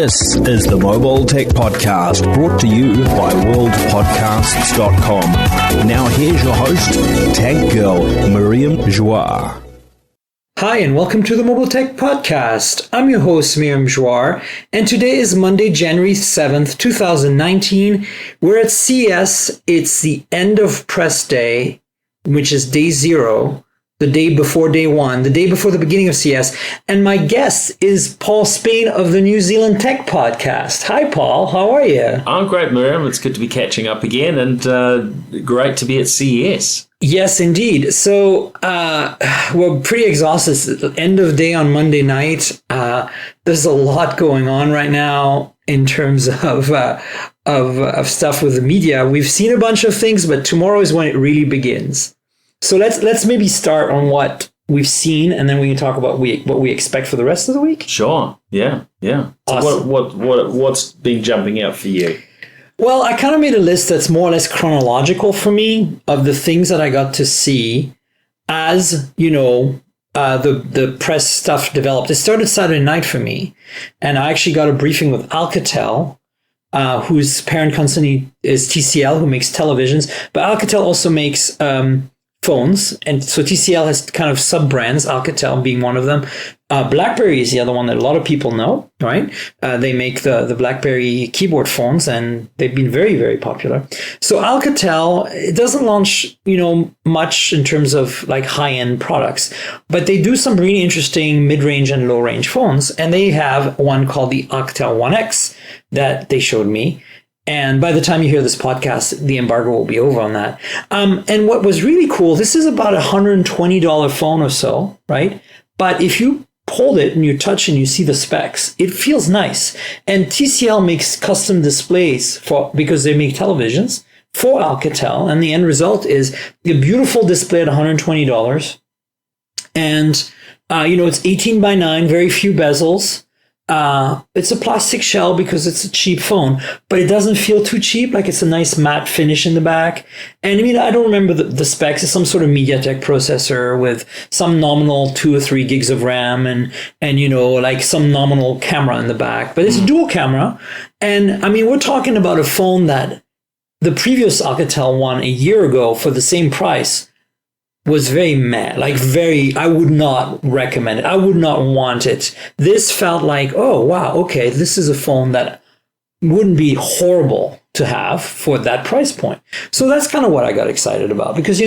This is the Mobile Tech Podcast, brought to you by worldpodcasts.com. Now here's your host, Tech Girl, Miriam Joie. Hi, and welcome to the Mobile Tech Podcast. I'm your host, Miriam Joie, and today is Monday, January 7th, 2019. We're at CES. It's the end of press day, which is day 0. The day before day 1, the day before the beginning of CES. And my guest is Paul Spain of the New Zealand Tech Podcast. Hi, Paul. How are you? I'm great, Miriam. It's good to be catching up again and great to be at CES. Yes, indeed. So we're pretty exhausted. It's the end of day on Monday night. There's a lot going on right now in terms of stuff with the media. We've seen a bunch of things, but tomorrow is when it really begins. So let's maybe start on what we've seen, and then we can talk about what we expect for the rest of the week. Sure. Yeah. So awesome. What's been jumping out for you? Well, I kind of made a list that's more or less chronological for me of the things that I got to see as, the press stuff developed. It started Saturday night for me, and I actually got a briefing with Alcatel, whose parent company is TCL, who makes televisions, but Alcatel also makes phones, and so TCL has kind of sub-brands, Alcatel being one of them. BlackBerry is the other one that a lot of people know, right? They make the BlackBerry keyboard phones, and they've been very, very popular. So Alcatel, it doesn't launch, much in terms of like high-end products, but they do some really interesting mid-range and low-range phones, and they have one called the Alcatel One X that they showed me. And by the time you hear this podcast, the embargo will be over on that. And what was really cool, this is about $120 phone or so, right? But if you hold it and you touch and you see the specs, it feels nice. And TCL makes custom displays because they make televisions for Alcatel. And the end result is a beautiful display at $120. And, it's 18:9, very few bezels. It's a plastic shell because it's a cheap phone, but it doesn't feel too cheap. Like it's a nice matte finish in the back. And I don't remember the specs. It's some sort of MediaTek processor with some nominal 2 or 3 gigs of RAM and like some nominal camera in the back, but it's a dual camera. And we're talking about a phone that the previous Alcatel one a year ago for the same price was very meh, I would not recommend it. I would not want it. This felt like, oh, wow, okay, this is a phone that wouldn't be horrible to have for that price point. So that's kind of what I got excited about because,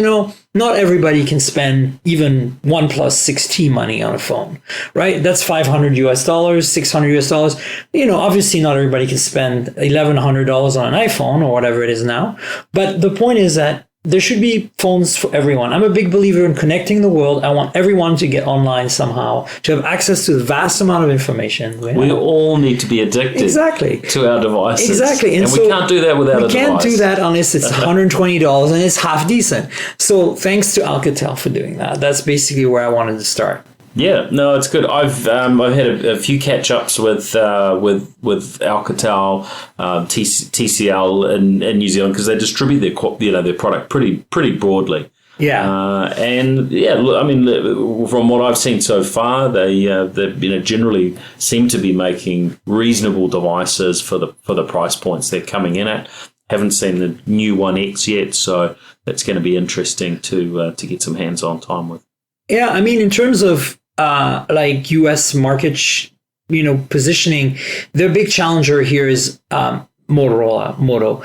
not everybody can spend even OnePlus 6T money on a phone, right? That's $500 US, $600 US. Obviously not everybody can spend $1,100 on an iPhone or whatever it is now. But the point is that there should be phones for everyone. I'm a big believer in connecting the world. I want everyone to get online somehow, to have access to the vast amount of information. We all need to be addicted to our devices. Exactly. And so we can't do that without a device. We can't do that unless it's $120 and it's half decent. So thanks to Alcatel for doing that. That's basically where I wanted to start. Yeah, no, it's good. I've had a few catch ups with Alcatel, TCL in New Zealand because they distribute their product pretty broadly. Yeah, from what I've seen so far, they generally seem to be making reasonable devices for the price points they're coming in at. Haven't seen the new One X yet, so that's going to be interesting to get some hands-on time with. Yeah, in terms of US market, positioning, their big challenger here is Motorola. Moto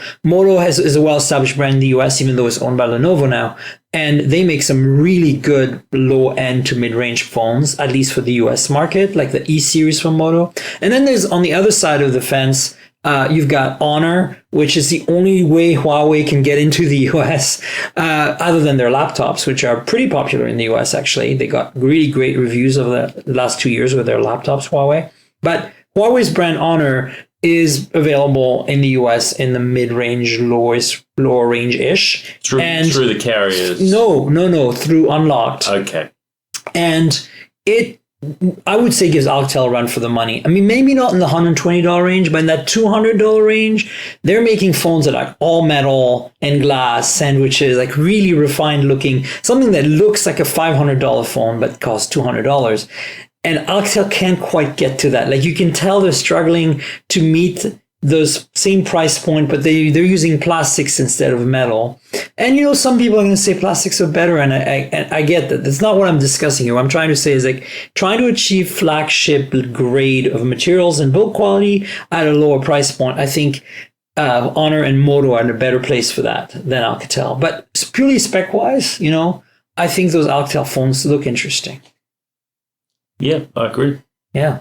is a well-established brand in the US, even though it's owned by Lenovo now, and they make some really good low-end to mid-range phones, at least for the US market, like the E series from Moto. And then there's on the other side of the fence. You've got Honor, which is the only way Huawei can get into the US, other than their laptops, which are pretty popular in the US, actually. They got really great reviews over the last 2 years with their laptops, Huawei. But Huawei's brand Honor is available in the US in the mid-range, lower range-ish. Through the carriers? No, through Unlocked. Okay. And it, I would say, gives Alcatel a run for the money. Maybe not in the $120 range, but in that $200 range, they're making phones that are all metal and glass sandwiches, like really refined looking, something that looks like a $500 phone but costs $200. And Alcatel can't quite get to that. Like you can tell they're struggling to meet those same price point, but they're using plastics instead of metal. And some people are going to say plastics are better, and I get that. That's not what I'm discussing here. What I'm trying to say is like trying to achieve flagship grade of materials and build quality at a lower price point. I think Honor and Moto are in a better place for that than Alcatel. But purely spec wise, I think those Alcatel phones look interesting. Yeah, I agree. Yeah.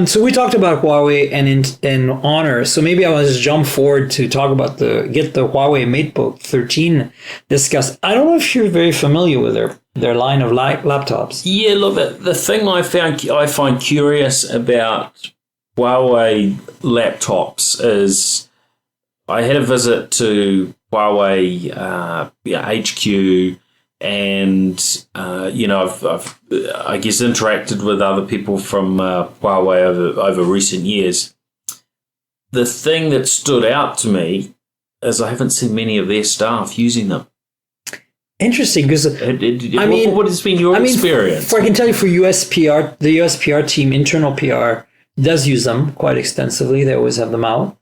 So we talked about Huawei and Honor. So maybe I will just jump forward to talk about get the Huawei MateBook 13 discussed. I don't know if you're very familiar with their line of laptops. Yeah, look, the thing I find curious about Huawei laptops is I had a visit to Huawei HQ. And I've I guess interacted with other people from Huawei over recent years. The thing that stood out to me is I haven't seen many of their staff using them. Interesting, because what has been your experience? I can tell you, for USPR, the USPR team, internal PR, does use them quite extensively. They always have them out.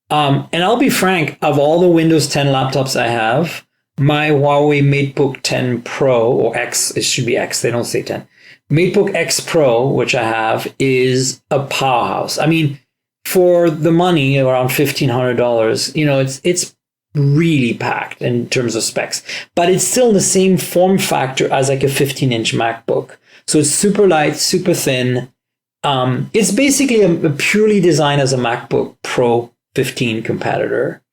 And I'll be frank, of all the Windows 10 laptops I have, my Huawei MateBook 10 Pro, or X, it should be X, they don't say 10. MateBook X Pro, which I have, is a powerhouse. I mean, for the money, around $1,500, it's really packed in terms of specs. But it's still the same form factor as like a 15-inch MacBook. So it's super light, super thin. It's basically a purely designed as a MacBook Pro 15 competitor.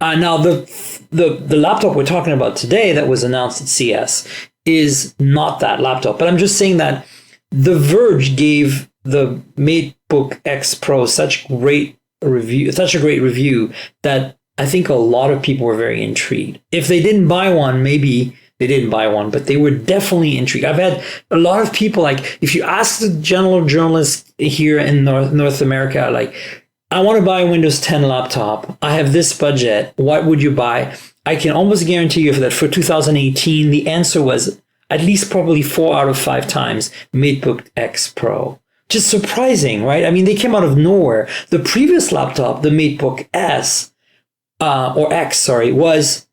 Now, the laptop we're talking about today that was announced at CES is not that laptop. But I'm just saying that The Verge gave the MateBook X Pro such a great review that I think a lot of people were very intrigued. If they didn't buy one, maybe they didn't buy one, but they were definitely intrigued. I've had a lot of people, like, if you ask the general journalist here in North America, like, I want to buy a Windows 10 laptop. I have this budget. What would you buy? I can almost guarantee you that for 2018, the answer was at least probably 4 out of 5 times MateBook X Pro. Just surprising, right? I mean, they came out of nowhere. The previous laptop, the MateBook X, was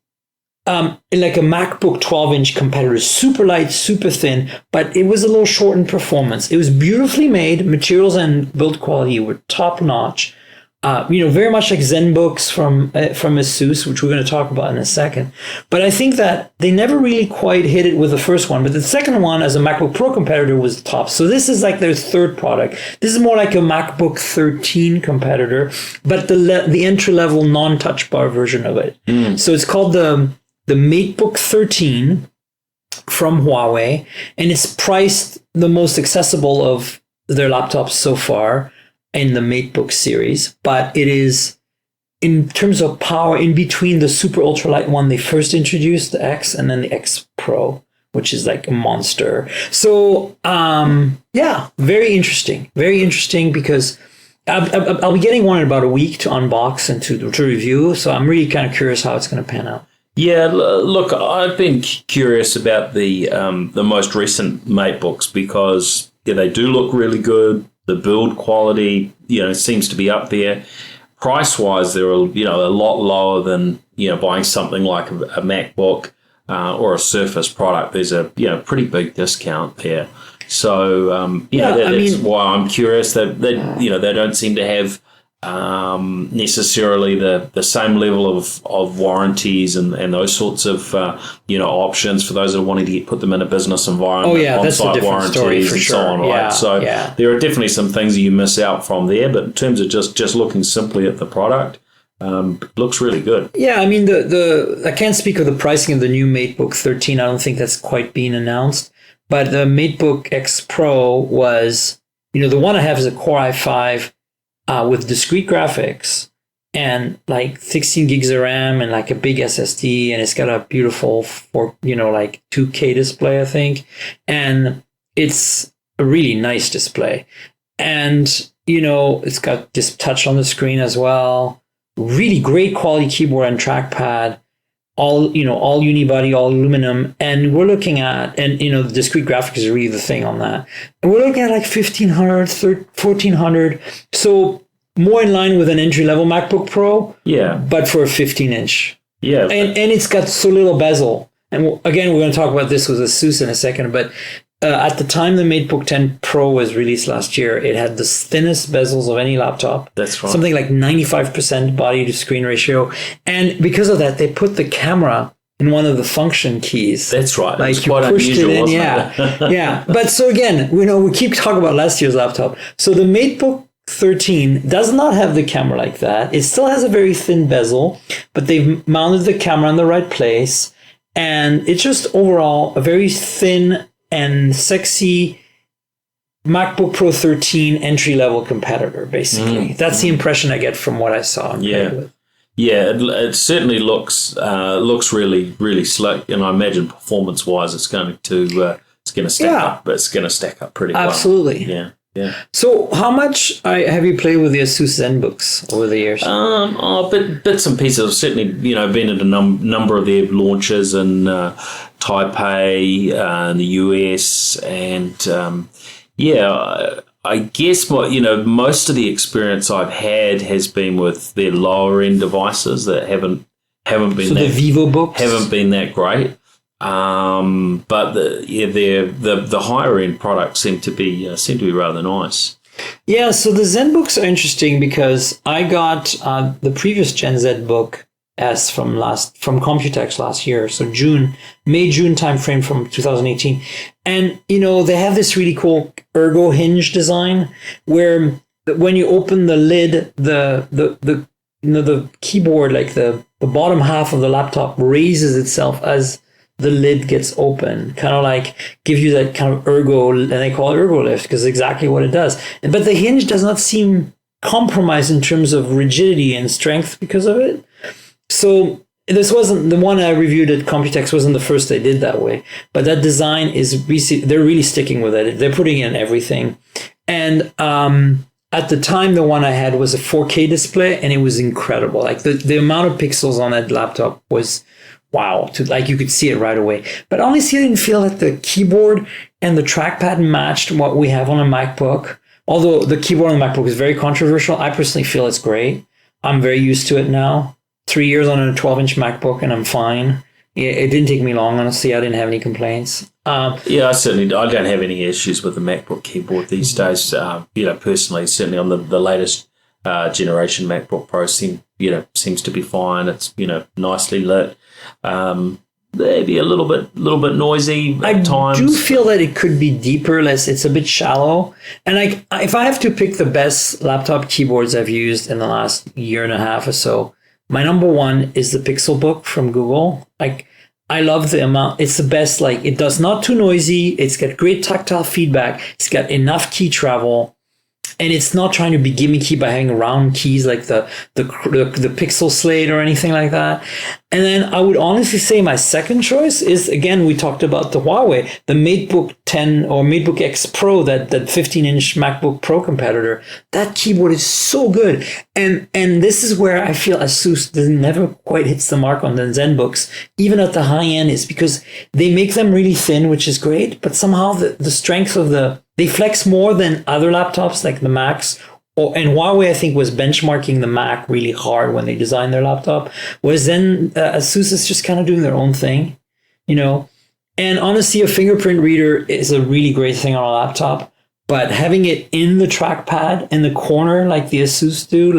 like a MacBook 12-inch competitor, super light, super thin, but it was a little short in performance. It was beautifully made. Materials and build quality were top-notch. Very much like ZenBooks from Asus, which we're going to talk about in a second. But I think that they never really quite hit it with the first one. But the second one, as a MacBook Pro competitor, was top. So this is like their third product. This is more like a MacBook 13 competitor, but the entry-level non-touch bar version of it. So it's called the MateBook 13 from Huawei, and it's priced the most accessible of their laptops so far in the MateBook series, but it is, in terms of power, in between the super ultralight one they first introduced, the X, and then the X Pro, which is like a monster. So, very interesting because I'll be getting one in about a week to unbox and to review. So I'm really kind of curious how it's going to pan out. Yeah, look, I've been curious about the most recent MateBooks because they do look really good. The build quality, seems to be up there. Price-wise, they're a lot lower than buying something like a MacBook or a Surface product. There's a pretty big discount there. So that's why I'm curious that they don't seem to have necessarily the same level of warranties and those sorts of options for those that are wanting to put them in a business environment. That's a different story for sure. So on, right? So there are definitely some things that you miss out from there, but in terms of just looking simply at the product, looks really good. Yeah, I mean I can't speak of the pricing of the new MateBook 13. I don't think that's quite been announced, but the MateBook X Pro was, the one I have is a Core i5. With discrete graphics and like 16 gigs of RAM and like a big SSD, and it's got a beautiful 2K display, I think, and it's a really nice display, and it's got this touch on the screen as well. Really great quality keyboard and trackpad. all unibody, all aluminum, and we're looking at, and discrete graphics is really the thing on that. And we're looking at like 1,500, 1,400. So more in line with an entry level MacBook Pro. Yeah. But for a 15-inch. Yeah. And it's got so little bezel. And again, we're going to talk about this with Asus in a second, but at the time the MateBook 10 Pro was released last year, it had the thinnest bezels of any laptop. That's right. Something like 95% body to screen ratio. And because of that, they put the camera in one of the function keys. That's right. Like it's you quite pushed unusual, it in, wasn't yeah. it? Yeah. But so again, we keep talking about last year's laptop. So the MateBook 13 does not have the camera like that. It still has a very thin bezel, but they've mounted the camera in the right place. And it's just overall a very thin and sexy MacBook Pro 13 entry-level competitor, basically. That's the impression I get from what I saw. Yeah, it certainly looks really, really slick, and I imagine performance-wise, it's going to stack up. It's going to stack up pretty well. Absolutely. Yeah. Yeah. So, how much have you played with the Asus ZenBooks over the years? Bits and pieces. I've certainly, been at a number of their launches in Taipei, in the US, and I guess most of the experience I've had has been with their lower end devices that haven't been so that, the VivoBooks haven't been that great. But the higher end products seem to be rather nice. Yeah, so the ZenBooks are interesting because I got the previous Gen ZBook S from Computex last year, so May-June timeframe from 2018, and they have this really cool ergo hinge design where when you open the lid, the keyboard, like the bottom half of the laptop, raises itself as the lid gets open, kind of like give you that kind of ergo, and they call it ergo lift because exactly what it does. But the hinge does not seem compromised in terms of rigidity and strength because of it. So this wasn't the one I reviewed at Computex, wasn't the first they did that way, but that design they're really sticking with it. They're putting in everything. And at the time, the one I had was a 4K display, and it was incredible. Like the amount of pixels on that laptop was wow, you could see it right away. But honestly, I didn't feel that the keyboard and the trackpad matched what we have on a MacBook. Although the keyboard on the MacBook is very controversial, I personally feel it's great. I'm very used to it now. 3 years on a 12-inch MacBook, and I'm fine. It didn't take me long, honestly. I didn't have any complaints. I don't have any issues with the MacBook keyboard these days. Personally, certainly on the latest generation MacBook Pro seems to be fine. It's nicely lit. Maybe a little bit noisy at times. I do feel that it could be deeper, it's a bit shallow. And if I have to pick the best laptop keyboards I've used in the last year and a half or so, my number one is the Pixelbook from Google. I love the amount. It's the best. It does not too noisy. It's got great tactile feedback. It's got enough key travel. And it's not trying to be gimmicky by having round keys like the Pixel Slate or anything like that. And then I would honestly say my second choice is, again, we talked about the Huawei, the MateBook 10 or MateBook X Pro, that 15-inch MacBook Pro competitor. That keyboard is so good. And this is where I feel Asus never quite hits the mark on the ZenBooks, even at the high end, is because they make them really thin, which is great, but somehow the strength of they flex more than other laptops like the Macs. And Huawei, I think, was benchmarking the Mac really hard when they designed their laptop. Whereas then Asus is just kind of doing their own thing, And honestly, a fingerprint reader is a really great thing on a laptop. But having it in the trackpad in the corner like the Asus do,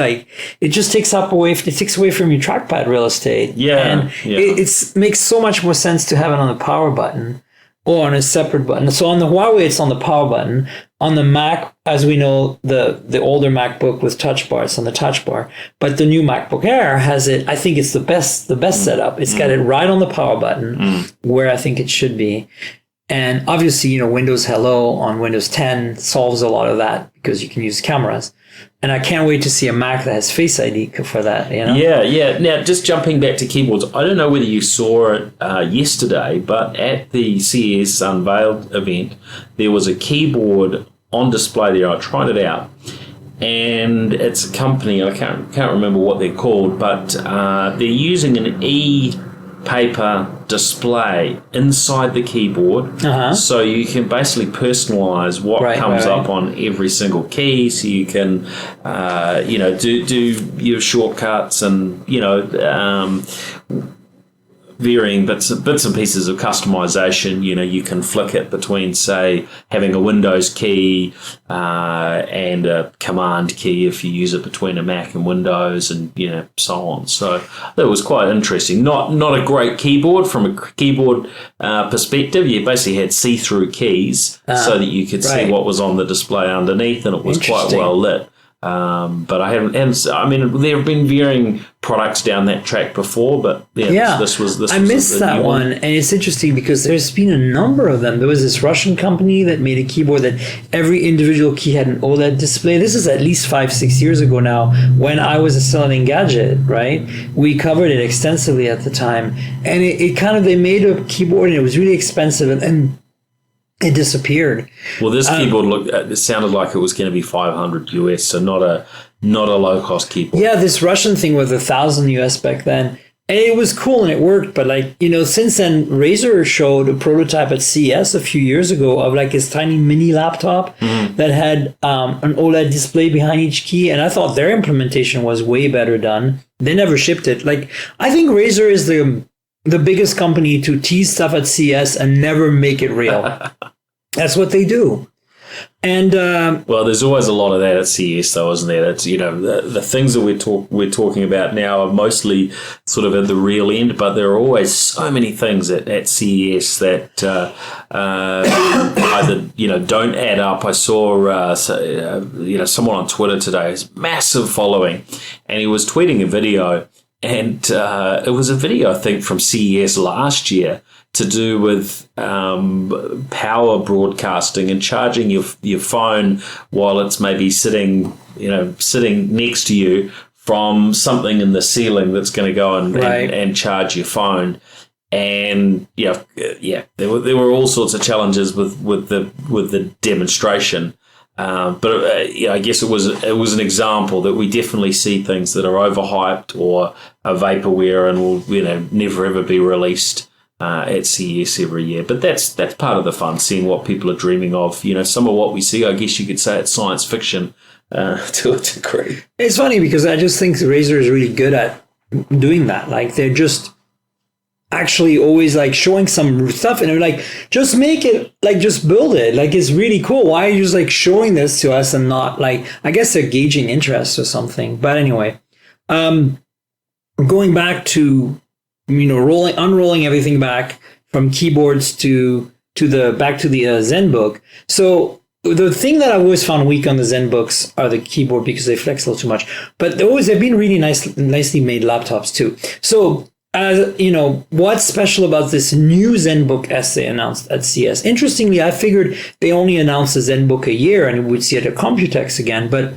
it just takes away from your trackpad real estate. It makes so much more sense to have it on the power button or on a separate button. So on the Huawei, it's on the power button. On the Mac, as we know, the older MacBook with touch bar, it's on the touch bar. But the new MacBook Air has it. I think it's the best setup. It's got it right on the power button where I think it should be. And obviously, Windows Hello on Windows 10 solves a lot of that because you can use cameras. And I can't wait to see a Mac that has Face ID for that, Yeah. Now, just jumping back to keyboards, I don't know whether you saw it yesterday, but at the CES Unveiled event, there was a keyboard on display there. I tried it out. And it's a company, I can't remember what they're called, but they're using an paper display inside the keyboard, so you can basically personalize what comes up on every single key. So you can, do your shortcuts and varying bits and pieces of customization. You can flick it between, say, having a Windows key and a Command key if you use it between a Mac and Windows, and so on. So that was quite interesting. Not a great keyboard from a keyboard perspective. You basically had see-through keys so that you could see what was on the display underneath, and it was quite well lit. But I haven't. I mean, there have been varying products down that track before, but this was. I missed that one, and it's interesting because there's been a number of them. There was this Russian company that made a keyboard that every individual key had an OLED display. This is at least 5-6 years ago now. When I was still in Engadget, right? We covered it extensively at the time, and it kind of, they made a keyboard and it was really expensive, and it disappeared. Well, this keyboard it sounded like it was going to be $500 US, so not a low cost keyboard. Yeah, this Russian thing was $1,000 US back then, and it was cool and it worked. But since then, Razer showed a prototype at CES a few years ago of this tiny mini laptop that had an OLED display behind each key, and I thought their implementation was way better done. They never shipped it. I think Razer is the biggest company to tease stuff at CES and never make it real. That's what they do. And well, there's always a lot of that at CES, though, isn't there? That's the things that we're talking about now are mostly sort of at the real end, but there are always so many things at CES that either don't add up. I saw someone on Twitter today, his massive following, and he was tweeting a video. And it was a video, I think, from CES last year to do with power broadcasting and charging your phone while it's maybe sitting next to you from something in the ceiling that's going to go and charge your phone. And there were all sorts of challenges with the demonstration. But I guess it was an example that we definitely see things that are overhyped or are vaporware and will never ever be released at CES every year. But that's part of the fun, seeing what people are dreaming of. Some of what we see, I guess you could say it's science fiction to a degree. It's funny because I just think Razer is really good at doing that. They're just actually always showing some stuff, and they're just make it, just build it. It's really cool. Why are you just showing this to us and not I guess they're gauging interest or something. But anyway, going back to unrolling everything back from keyboards to the ZenBook. So the thing that I always found weak on the ZenBooks are the keyboard because they flex a little too much. But they've been really nicely made laptops too. So what's special about this new ZenBook S they announced at CES? Interestingly, I figured they only announced the ZenBook a year and we'd see it at Computex again, but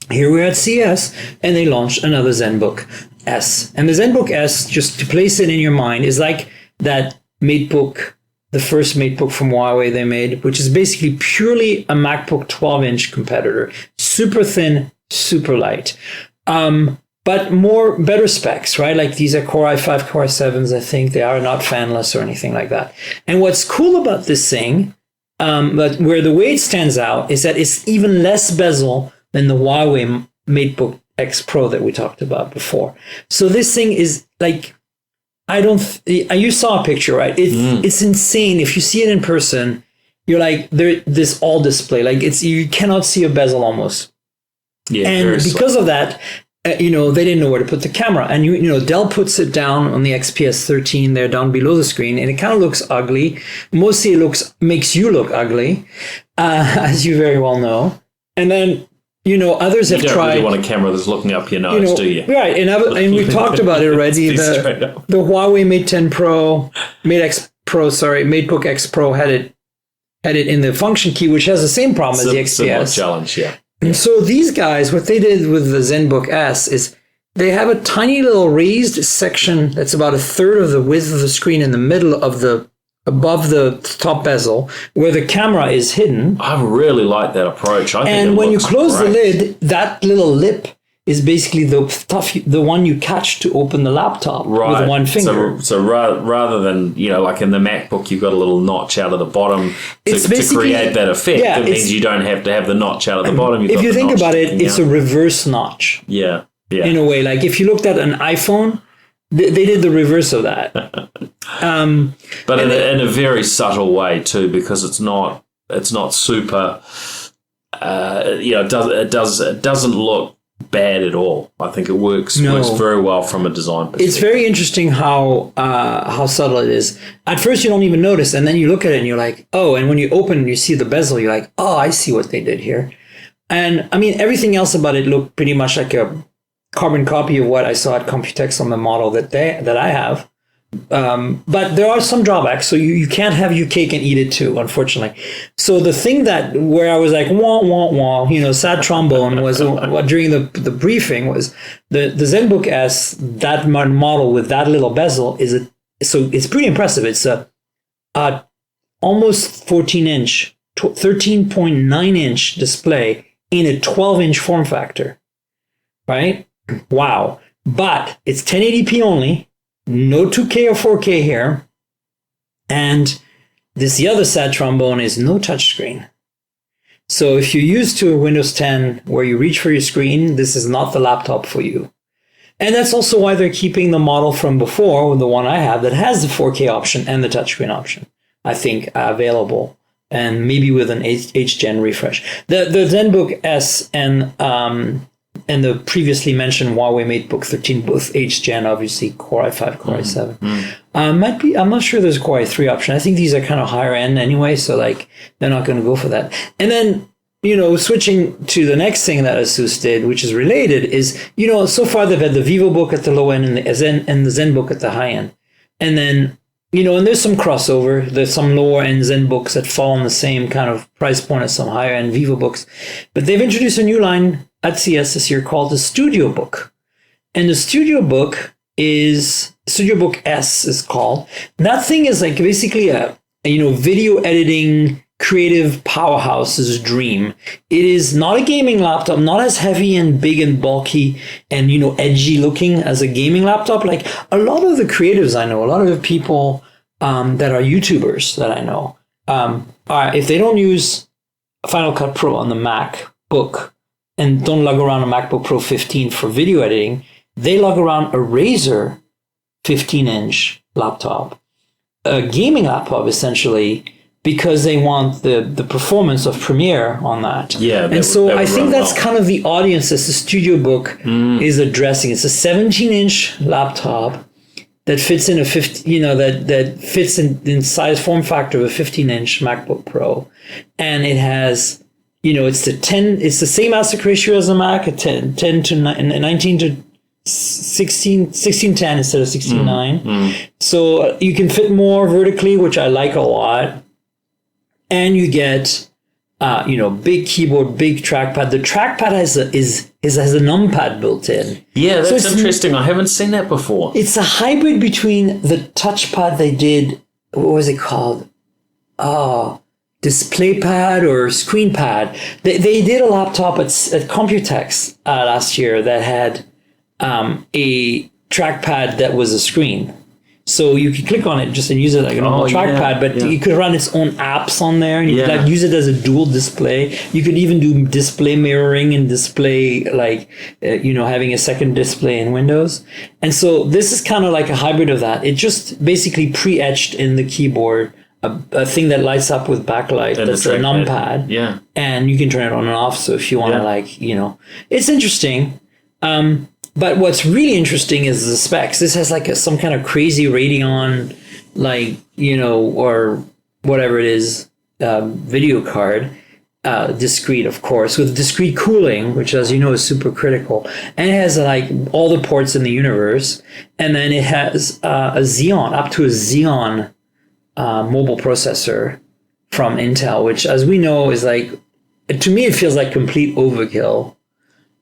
here we're at CES and they launched another ZenBook S. And the ZenBook S, just to place it in your mind, is like that MateBook, the first MateBook from Huawei they made, which is basically purely a MacBook 12-inch competitor. Super thin, super light. But better specs, right? These are Core i5, Core i7s, I think. They are not fanless or anything like that. And what's cool about this thing, but where the way it stands out, is that it's even less bezel than the Huawei MateBook X Pro that we talked about before. So this thing is you saw a picture, right? It's insane. If you see it in person, you're this all display. You cannot see a bezel almost. Yeah, and because of that, they didn't know where to put the camera. And, Dell puts it down on the XPS 13 there down below the screen, and it kind of looks ugly. Mostly it makes you look ugly, as you very well know. And then, others have tried. You don't really want a camera that's looking up your nose, do you? Right. And we've talked about it already. The Huawei Mate 10 Pro, MateBook X Pro had it in the function key, which has the same problem as the XPS. Similar challenge, yeah. And so these guys, what they did with the ZenBook S is they have a tiny little raised section that's about a third of the width of the screen in the middle of above the top bezel where the camera is hidden. I really like that approach. And when you close the lid, that little lip is basically the one you catch to open the laptop with one finger. So rather than, like in the MacBook, you've got a little notch out of the bottom to create that effect. Yeah, it means you don't have to have the notch out of the bottom. If you think about it, it's a reverse notch. Yeah. In a way, like if you looked at an iPhone, they did the reverse of that. But in a very subtle way too, because it's not super. It doesn't look bad at all. I think it works very well from a design perspective. It's very interesting how subtle it is. At first you don't even notice, and then you look at it and you're like, oh, and when you open and you see the bezel, you're like, oh, I see what they did here. And I mean, everything else about it looked pretty much like a carbon copy of what I saw at Computex on the model that I have. But there are some drawbacks, so you can't have your cake and eat it too, unfortunately. So the thing where I was like, wah, wah, wah, sad trombone was during the briefing was the ZenBook S, that model with that little bezel so it's pretty impressive. It's a almost 14-inch, 13.9-inch display in a 12-inch form factor, right? Wow. But it's 1080p only. No 2K or 4K here. And the other sad trombone is no touchscreen. So if you're used to a Windows 10 where you reach for your screen, this is not the laptop for you. And that's also why they're keeping the model from before, the one I have, that has the 4K option and the touchscreen option, I think, available. And maybe with an H-Gen refresh. The ZenBook S and the previously mentioned Huawei MateBook 13, both H-Gen, obviously, Core i5, Core i7. Might be, I'm not sure there's a Core i3 option. I think these are kind of higher end anyway, so like they're not going to go for that. And then, switching to the next thing that Asus did, which is related, is, so far they've had the VivoBook at the low end and the ZenBook at the high end. And then, and there's some crossover. There's some lower end ZenBooks that fall in the same kind of price point as some higher end VivoBooks. But they've introduced a new line at CES this year called the StudioBook. And the StudioBook S is called. That thing is like basically a video editing creative powerhouse's dream. It is not a gaming laptop, not as heavy and big and bulky and edgy looking as a gaming laptop. Like a lot of the creatives I know, a lot of the people that are YouTubers that I know, if they don't use Final Cut Pro on the MacBook and don't lug around a MacBook Pro 15 for video editing, they lug around a Razer 15-inch laptop, a gaming laptop essentially, because they want the performance of Premiere on that. Yeah, and so I think that's kind of the audience that the StudioBook is addressing. It's a 17-inch laptop that fits in that fits in size form factor of a 15-inch MacBook Pro, and it has. It's the same aspect ratio as a Mac, 10 to 19 to 16:10 instead of 16:9. So you can fit more vertically, which I like a lot. And you get, big keyboard, big trackpad. The trackpad has a numpad built in. Yeah, that's interesting. I haven't seen that before. It's a hybrid between the touchpad they did. What was it called? Display pad or screen pad. They did a laptop at Computex last year that had a trackpad that was a screen. So you could click on it just and use it like a normal trackpad, but you could run its own apps on there and you could use it as a dual display. You could even do display mirroring and display having a second display in Windows. And so this is kind of like a hybrid of that. It just basically pre-etched in the keyboard a thing that lights up with backlight. And that's a numpad. Yeah. And you can turn it on and off. So if you want to it's interesting. But what's really interesting is the specs. This has some kind of crazy Radeon, or whatever it is, video card, discrete, of course, with discrete cooling, which, as you know, is super critical. And it has all the ports in the universe. And then it has up to a Xeon mobile processor from Intel, which, as we know, is to me, it feels like complete overkill.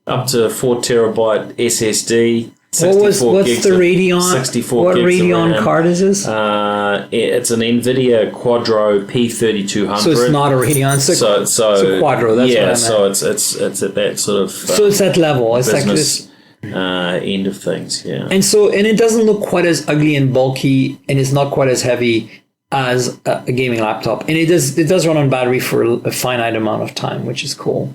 Up to 4 terabyte SSD, What's gigs the of- Radeon? 64 What gigs of Radeon RAM. card is this? It's an NVIDIA Quadro P3200. So it's not a Radeon. It's a Quadro. That's what I meant. so it's at that sort of So it's that level. It's like business this. end of things. Yeah. And it doesn't look quite as ugly and bulky, and it's not quite as heavy as a gaming laptop. And it does run on battery for a finite amount of time, which is cool.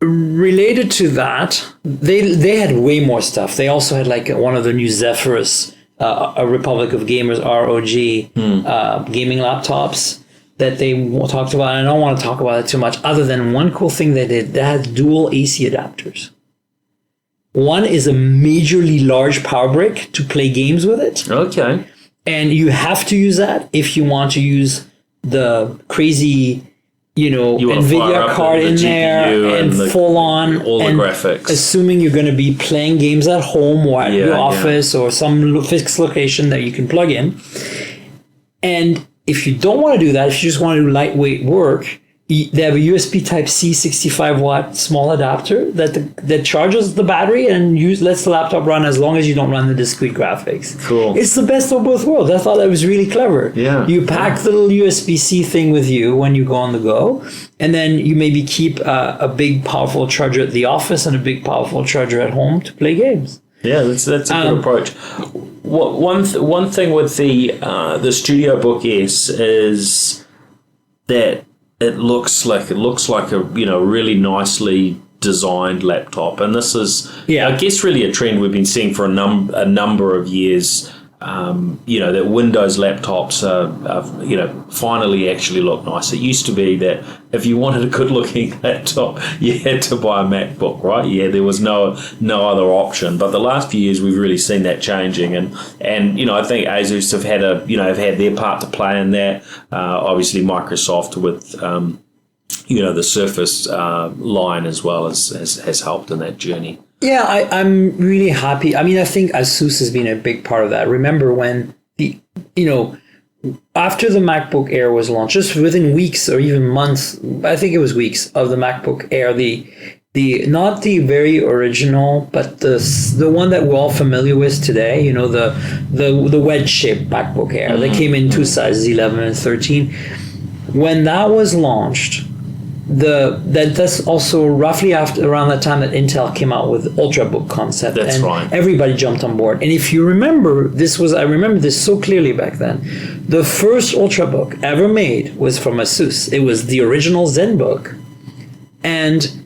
Related to that, they had way more stuff. They also had like one of the new Zephyrus, a Republic of Gamers ROG gaming laptops that they talked about. And I don't want to talk about it too much, other than one cool thing they did. They had dual AC adapters. One is a majorly large power brick to play games with it. Okay. And you have to use that if you want to use the crazy, NVIDIA card in there and full on all the and graphics. Assuming you're going to be playing games at home or at your office or some fixed location that you can plug in. And if you don't want to do that, if you just want to do lightweight work, they have a USB Type-C 65-watt small adapter that charges the battery and lets the laptop run as long as you don't run the discrete graphics. Cool. It's the best of both worlds. I thought that was really clever. Yeah. You pack the little USB-C thing with you when you go on the go, and then you maybe keep a big, powerful charger at the office and a big, powerful charger at home to play games. Yeah, that's a good approach. One thing with the Studio Book S is that it looks like a really nicely designed laptop, and this is I guess really a trend we've been seeing for a number of years. That Windows laptops are finally actually look nice. It used to be that if you wanted a good looking laptop, you had to buy a MacBook, right? Yeah, there was no other option. But the last few years, we've really seen that changing, and I think Asus have had their part to play in that. Obviously, Microsoft with the Surface line as well has helped in that journey. Yeah, I'm really happy. I mean, I think Asus has been a big part of that. Remember when after the MacBook Air was launched, just within weeks or even months, I think it was weeks of the MacBook Air, the not the very original, but the one that we're all familiar with today, the wedge-shaped MacBook Air. They came in two sizes, 11 and 13. When that was launched, that's also roughly around that time that Intel came out with Ultrabook concept. That's and right. Everybody jumped on board. And if you remember, I remember this so clearly back then. The first Ultrabook ever made was from Asus. It was the original ZenBook. And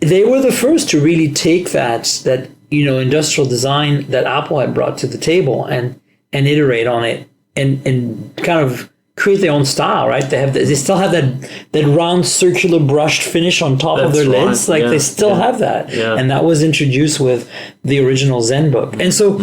they were the first to really take that industrial design that Apple had brought to the table and iterate on it and kind of create their own style, right? They still have that round circular brushed finish on top of their lids. Like they still have that. Yeah. And that was introduced with the original ZenBook. And so,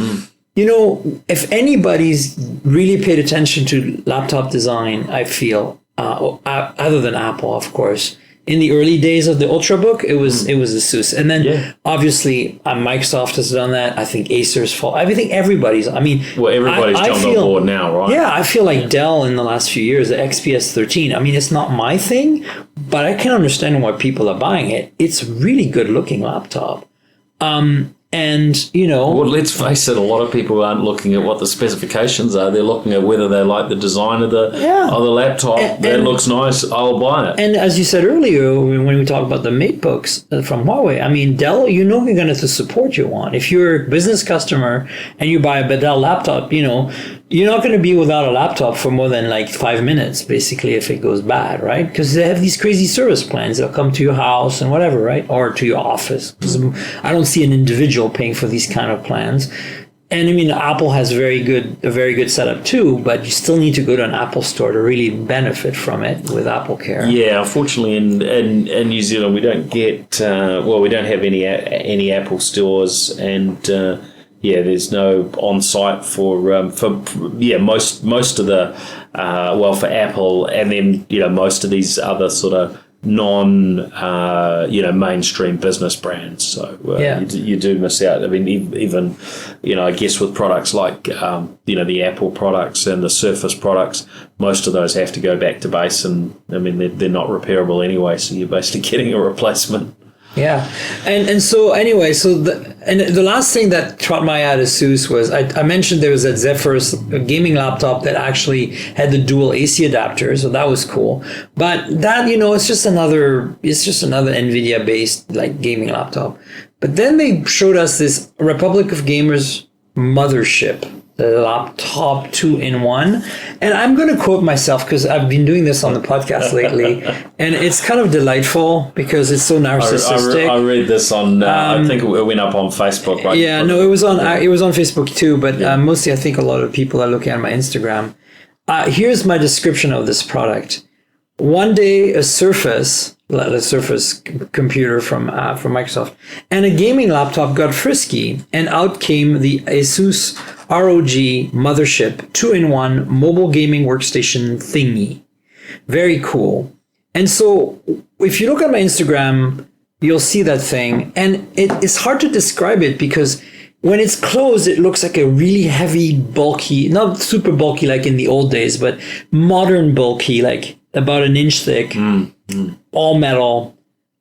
if anybody's really paid attention to laptop design, I feel, other than Apple, of course, in the early days of the Ultrabook, it was Asus, and then obviously Microsoft has done that. I think Acer's fault. I think everybody's. I mean, everybody's jumped on board now, right? Yeah, I feel like Dell in the last few years, the XPS 13. I mean, it's not my thing, but I can understand why people are buying it. It's a really good looking laptop. Well, let's face it, a lot of people aren't looking at what the specifications are. They're looking at whether they like the design of the laptop. That looks nice, I'll buy it. And as you said earlier, when we talk about the MateBooks from Huawei, I mean, Dell, you're going to have to support your one. If you're a business customer and you buy a Dell laptop, you're not going to be without a laptop for more than like 5 minutes, basically, if it goes bad, right? Because they have these crazy service plans. They'll come to your house and whatever, right? Or to your office. 'Cause I don't see an individual paying for these kind of plans. And I mean, Apple has a very good setup too, but you still need to go to an Apple store to really benefit from it with Apple Care. Yeah, unfortunately, in New Zealand, we don't get we don't have any Apple stores, and there's no on-site for most of the for Apple, and then most of these other sort of mainstream business brands. So you do miss out. I mean, even I guess with products like the Apple products and the Surface products, most of those have to go back to base, and I mean they're not repairable anyway. So you're basically getting a replacement. Yeah, and so anyway, the last thing that caught my eye at Asus was I mentioned there was a Zephyrus gaming laptop that actually had the dual AC adapter, so that was cool. But that it's just another NVIDIA based like gaming laptop. But then they showed us this Republic of Gamers mothership, the laptop 2-in-1, and I'm going to quote myself because I've been doing this on the podcast lately, and it's kind of delightful because it's so narcissistic. I read this on. I think it went up on Facebook, right? Yeah, no, it was on Facebook too, but mostly I think a lot of people are looking at my Instagram. Here's my description of this product. One day, a Surface computer from Microsoft, and a gaming laptop got frisky, and out came the Asus ROG mothership 2-in-1 mobile gaming workstation thingy. Very cool. And so if you look at my Instagram, you'll see that thing, and it's hard to describe it because when it's closed, it looks like a really heavy, bulky, not super bulky like in the old days, but modern bulky, like about an inch thick, all metal,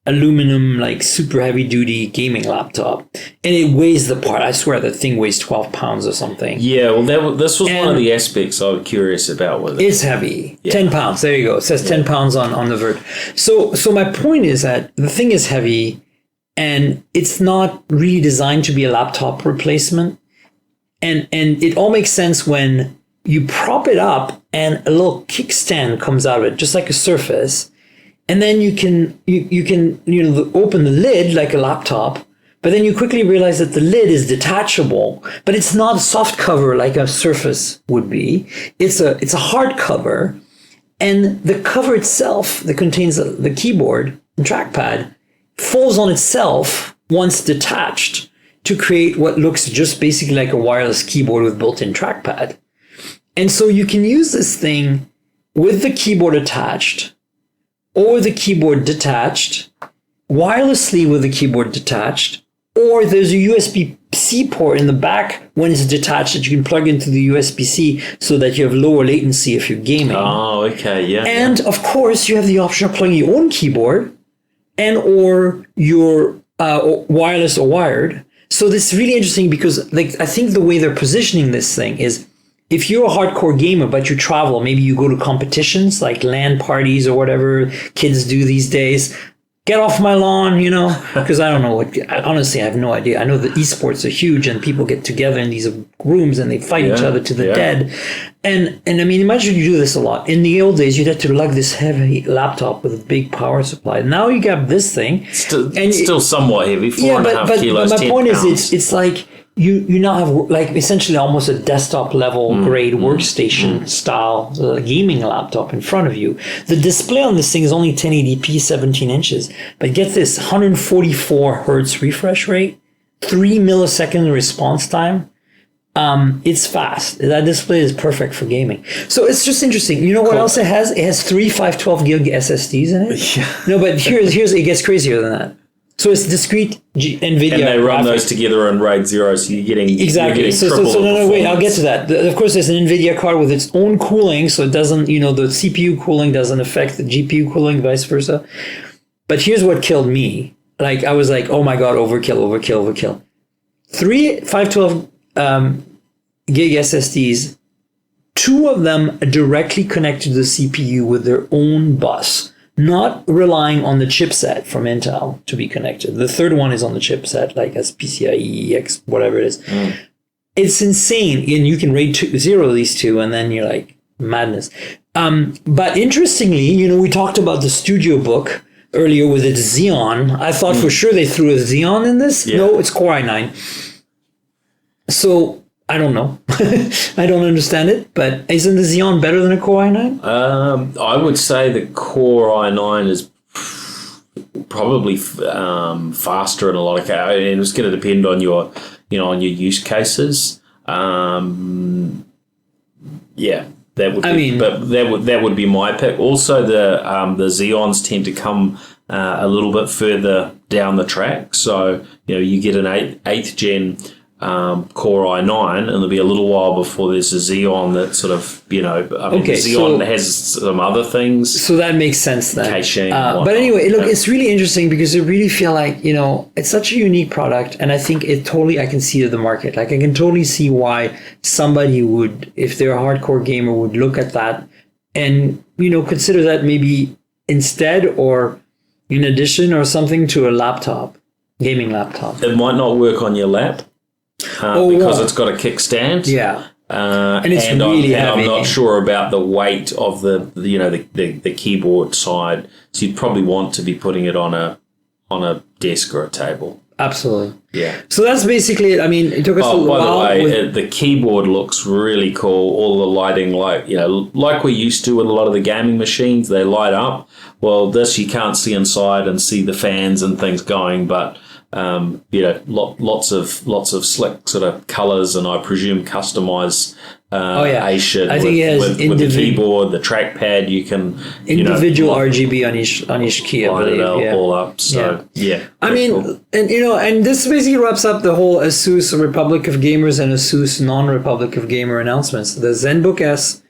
aluminum, like super heavy duty gaming laptop. And it weighs the part. I swear that thing weighs 12 pounds or something. Yeah, well, this was one of the aspects I was curious about with it. It's heavy. Yeah. 10 pounds. There you go. It says 10 pounds on the vert. So my point is that the thing is heavy and it's not really designed to be a laptop replacement. And it all makes sense when you prop it up and a little kickstand comes out of it, just like a Surface. And then you can open the lid like a laptop, but then you quickly realize that the lid is detachable, but it's not a soft cover like a Surface would be. It's a hard cover, and the cover itself that contains the keyboard and trackpad folds on itself once detached to create what looks just basically like a wireless keyboard with built-in trackpad. And so you can use this thing with the keyboard attached or the keyboard detached, wirelessly with the keyboard detached, or there's a USB-C port in the back when it's detached that you can plug into the USB-C so that you have lower latency if you're gaming. Oh, okay, yeah. And of course, you have the option of plugging your own keyboard and or your wireless or wired. So this is really interesting because I think the way they're positioning this thing is if you're a hardcore gamer, but you travel, maybe you go to competitions like LAN parties or whatever kids do these days, get off my lawn, because I don't know honestly, I have no idea. I know that esports are huge and people get together in these rooms and they fight each other to the dead. And I mean, imagine you do this a lot. In the old days, you'd have to lug this heavy laptop with a big power supply. Now you got this thing. Still somewhat heavy, 4.5 kilos, but my 10 point pounds. is, it's like, you now have like essentially almost a desktop level grade workstation style gaming laptop in front of you. The display on this thing is only 1080p 17 inches, but get this, 144 hertz refresh rate, 3 millisecond response time. It's fast. That display is perfect for gaming. So it's just interesting. You know what else it has? It has 3 512 gig SSDs in it. Yeah. No, but here's it gets crazier than that. So it's discrete NVIDIA. And they run graphics. Those together in RAID 0, so you're getting exactly. No, wait, I'll get to that. Of course, there's an NVIDIA card with its own cooling, so it doesn't, the CPU cooling doesn't affect the GPU cooling, vice versa. But here's what killed me. Like, I was like, oh my God, overkill. 3 512 gig SSDs, 2 of them directly connected to the CPU with their own bus, not relying on the chipset from Intel to be connected. The third one is on the chipset, like as PCIe, X, whatever it is. It's insane. And you can RAID 0 these two, and then you're like, madness. But interestingly, we talked about the Studio Book earlier with its Xeon. I thought for sure they threw a Xeon in this. Yeah. No, it's Core i9. So I don't know. I don't understand it, but isn't the Xeon better than a Core i9? I would say the Core i9 is probably faster in a lot of cases, and it's going to depend on your, on your use cases. That would be my pick. Also, the Xeons tend to come a little bit further down the track, so you get an 8th gen Core i9, and there'll be a little while before there's a Xeon that sort of, Xeon has some other things. So that makes sense then. Caching. But anyway, look, it's really interesting because I really feel like, it's such a unique product, and I think I can see the market. Like I can totally see why somebody would, if they're a hardcore gamer, would look at that and, consider that maybe instead or in addition or something to a laptop, gaming laptop. It might not work on your lap. Because it's got a kickstand. Yeah. And it's really heavy. I'm not sure about the weight of the keyboard side. So you'd probably want to be putting it on a desk or a table. Absolutely. Yeah. So that's basically it. I mean, it took us a while. By the way, the keyboard looks really cool. All the lighting, like we used to with a lot of the gaming machines, they light up. Well, this you can't see inside and see the fans and things going, but lots of slick sort of colors, and I presume customize Asia I think it has with the keyboard, the trackpad. You can individual RGB on each key. Light it all up. So I mean, cool. and this basically wraps up the whole Asus Republic of Gamers and Asus non-Republic of Gamer announcements. The ZenBook S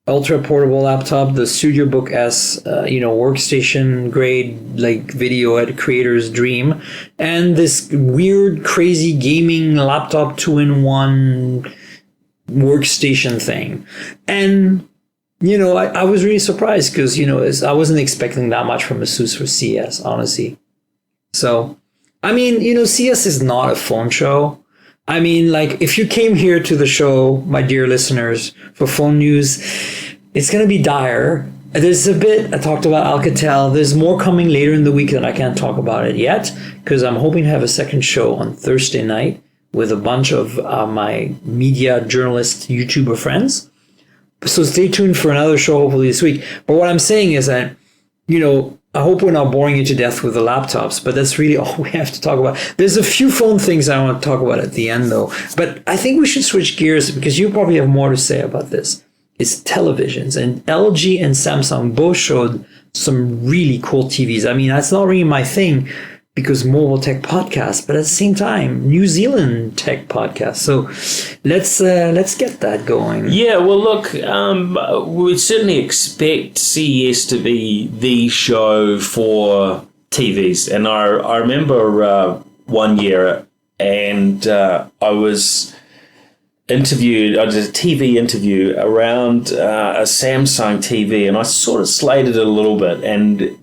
ultra portable laptop, the StudioBook S, workstation grade, like video at a creator's dream, and this weird, crazy gaming laptop 2-in-1 workstation thing. And, I was really surprised because, I wasn't expecting that much from Asus for CES, honestly. So, I mean, CES is not a phone show. I mean, like, if you came here to the show, my dear listeners, for phone news, it's going to be dire. There's a bit, I talked about Alcatel. There's more coming later in the week that I can't talk about it yet, because I'm hoping to have a second show on Thursday night with a bunch of my media journalist YouTuber friends. So stay tuned for another show, hopefully this week. But what I'm saying is that, I hope we're not boring you to death with the laptops, but that's really all we have to talk about. There's a few phone things I want to talk about at the end, though. But I think we should switch gears because you probably have more to say about this. It's televisions. And LG and Samsung both showed some really cool TVs. I mean, that's not really my thing because mobile tech podcast, but at the same time, New Zealand tech podcast. So let's get that going. Yeah, well, look, we certainly expect CES to be the show for TVs. And I remember one year, and I was interviewed. I did a TV interview around a Samsung TV, and I sort of slated it a little bit, and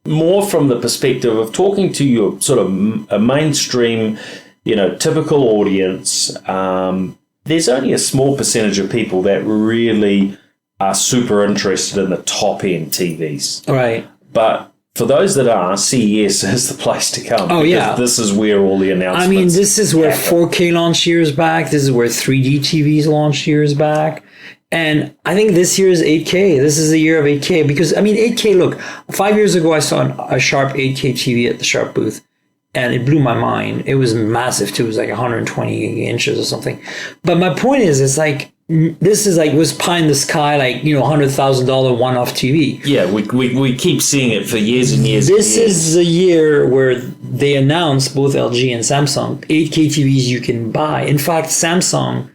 more from the perspective of talking to your sort of a mainstream, typical audience. There's only a small percentage of people that really are super interested in the top end TVs. Right. But for those that are, CES is the place to come. Oh, yeah. This is where all the announcements I mean, this is where happen. 4K launched years back. This is where 3D TVs launched years back. And I think this year is 8K. This is the year of 8K because, 8K, look, 5 years ago, I saw a Sharp 8K TV at the Sharp booth, and it blew my mind. It was massive, too. It was like 120 inches or something. But my point is, it's like, this is like, was pie in the sky, like, $100,000 one-off TV. Yeah, we keep seeing it for years and years. This is the year where they announced, both LG and Samsung, 8K TVs you can buy. In fact, Samsung,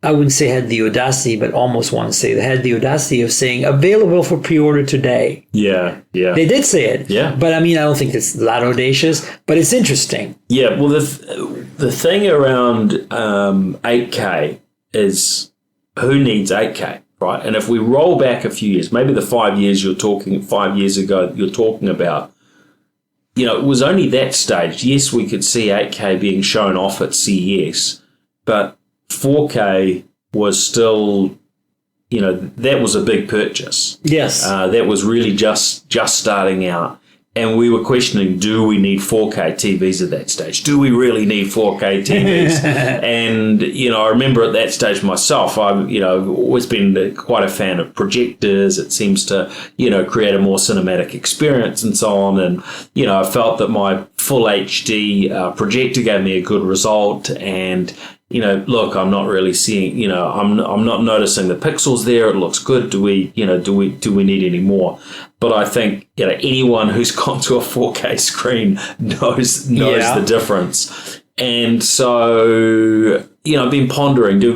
I wouldn't say had the audacity, but almost want to say they had the audacity of saying available for pre-order today. Yeah. They did say it. Yeah. But I don't think it's that audacious, but it's interesting. Yeah, well, the thing around 8K is who needs 8K, right? And if we roll back a few years, maybe the 5 years 5 years ago you're talking about, it was only that stage. Yes, we could see 8K being shown off at CES, but 4K was still, that was a big purchase. Yes. That was really just starting out. And we were questioning, do we need 4K TVs at that stage? Do we really need 4K TVs? And, I remember at that stage myself, I've, always been quite a fan of projectors. It seems to, create a more cinematic experience and so on. And, I felt that my full HD projector gave me a good result. And, look, I'm not really seeing, I'm not noticing the pixels there. It looks good. Do we need any more? But I think, anyone who's gone to a 4K screen knows the difference. And so, I've been pondering, do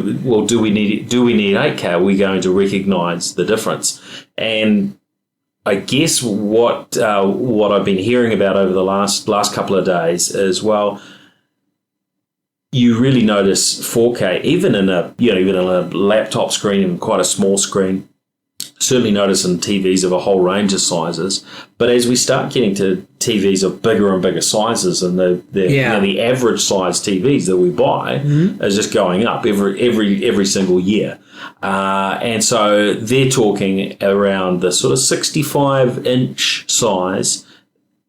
we need 8K? Are we going to recognize the difference? And I guess what I've been hearing about over the last couple of days is, well, you really notice 4K, even in a laptop screen, even quite a small screen. Certainly notice in TVs of a whole range of sizes. But as we start getting to TVs of bigger and bigger sizes, and the average size TVs that we buy is just going up every single year. And so they're talking around the sort of 65-inch size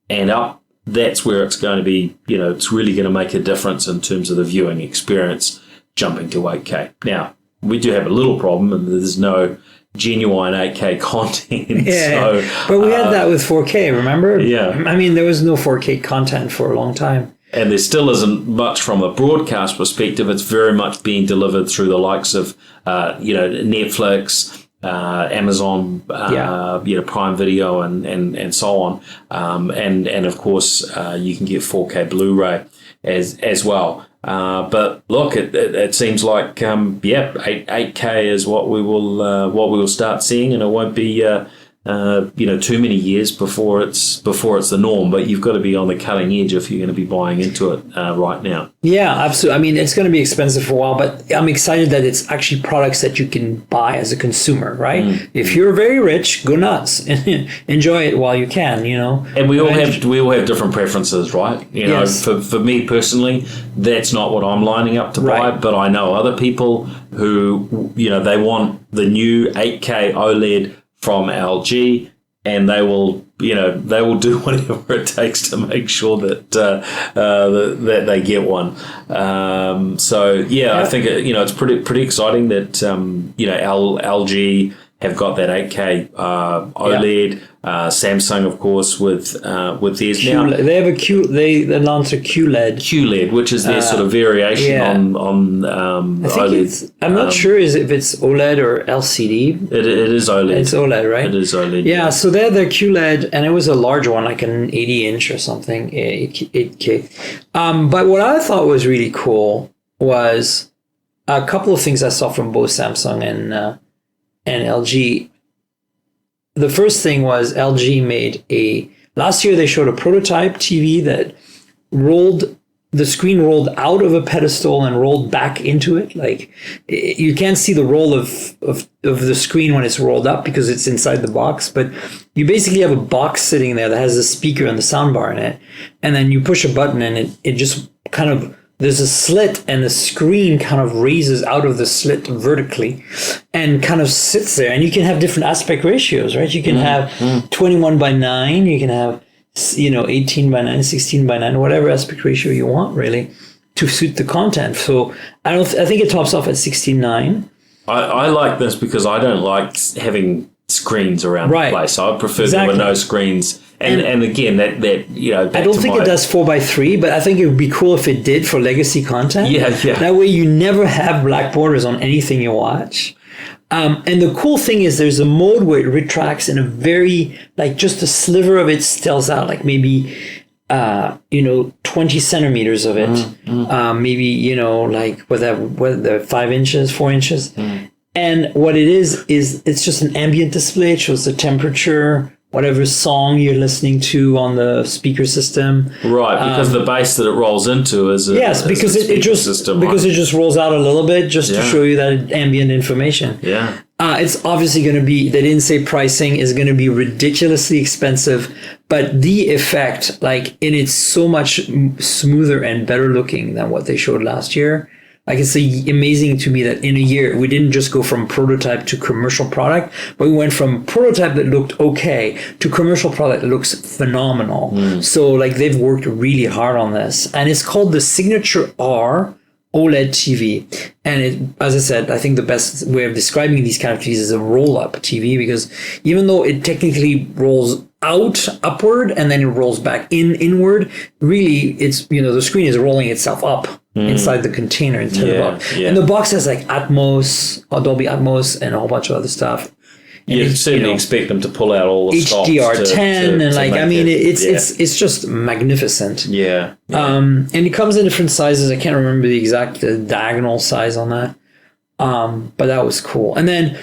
and up. That's where it's going to be, it's really going to make a difference in terms of the viewing experience jumping to 8K. Now, we do have a little problem, and there's no genuine 8K content. Yeah, but we had that with 4K, remember? Yeah. I mean, there was no 4K content for a long time. And there still isn't much from a broadcast perspective. It's very much being delivered through the likes of, Netflix, Amazon, Prime Video, and so on. And of course, you can get 4K Blu-ray as well. But look, it seems like 8K is what we will start seeing, and it won't be too many years before it's the norm. But you've got to be on the cutting edge if you're going to be buying into it right now. Yeah, absolutely. I mean, it's going to be expensive for a while, but I'm excited that it's actually products that you can buy as a consumer, right? If you're very rich, go nuts, enjoy it while you can. And we all have different preferences, right? Yes. For me personally, that's not what I'm lining up to buy. But I know other people who they want the new 8K OLED from LG, and they will do whatever it takes to make sure that that they get one. I think it's pretty exciting that LG have got that 8K OLED. Samsung, of course, with theirs now. They have they announced a QLED. QLED, which is their sort of variation on I think OLED. I'm not sure if it's OLED or LCD. It is OLED. It's OLED, right? It is OLED. Yeah, so they're the QLED, and it was a large one, like an 80-inch or something, 8K. But what I thought was really cool was a couple of things I saw from both Samsung and LG. The first thing was LG last year they showed a prototype TV that the screen rolled out of a pedestal and rolled back into it. Like, you can't see the roll of the screen when it's rolled up because it's inside the box, but you basically have a box sitting there that has a speaker and the soundbar in it. And then you push a button and it just kind of, there's a slit and the screen kind of raises out of the slit vertically and kind of sits there. And you can have different aspect ratios, right? You can have 21:9, you can have 18:9, 16:9, whatever aspect ratio you want, really, to suit the content. So I think it tops off at 16:9. I like this because I don't like having screens around the place. So I prefer there were no screens. And again, that I don't think it does 4:3, but I think it would be cool if it did for legacy content. Yeah. That way you never have black borders on anything you watch. And the cool thing is there's a mode where it retracts in a very, like, just a sliver of it stills out, like maybe 20 centimeters of it, maybe like whether 5 inches, 4 inches. And what it is it's just an ambient display. It shows the temperature, whatever song you're listening to on the speaker system. Right, because the base that it rolls into is because it just rolls out a little bit just to show you that ambient information. Yeah. It's obviously going to be, they didn't say pricing, is going to be ridiculously expensive, but the effect, like, and it's so much smoother and better looking than what they showed last year. Like, it's amazing to me that in a year, we didn't just go from prototype to commercial product, but we went from prototype that looked okay to commercial product that looks phenomenal. So, like, they've worked really hard on this. And it's called the Signature R OLED TV. And it, as I said, I think the best way of describing these kind of TVs is a roll-up TV, because even though it technically rolls out upward and then it rolls back inward, really it's, the screen is rolling itself up inside the container into the box. And the box has like Atmos, Dolby Atmos, and a whole bunch of other stuff. You certainly expect them to pull out all the stops HDR10 and like, I mean, it, it's just magnificent. Yeah. And it comes in different sizes. I can't remember the exact diagonal size on that. But that was cool. And then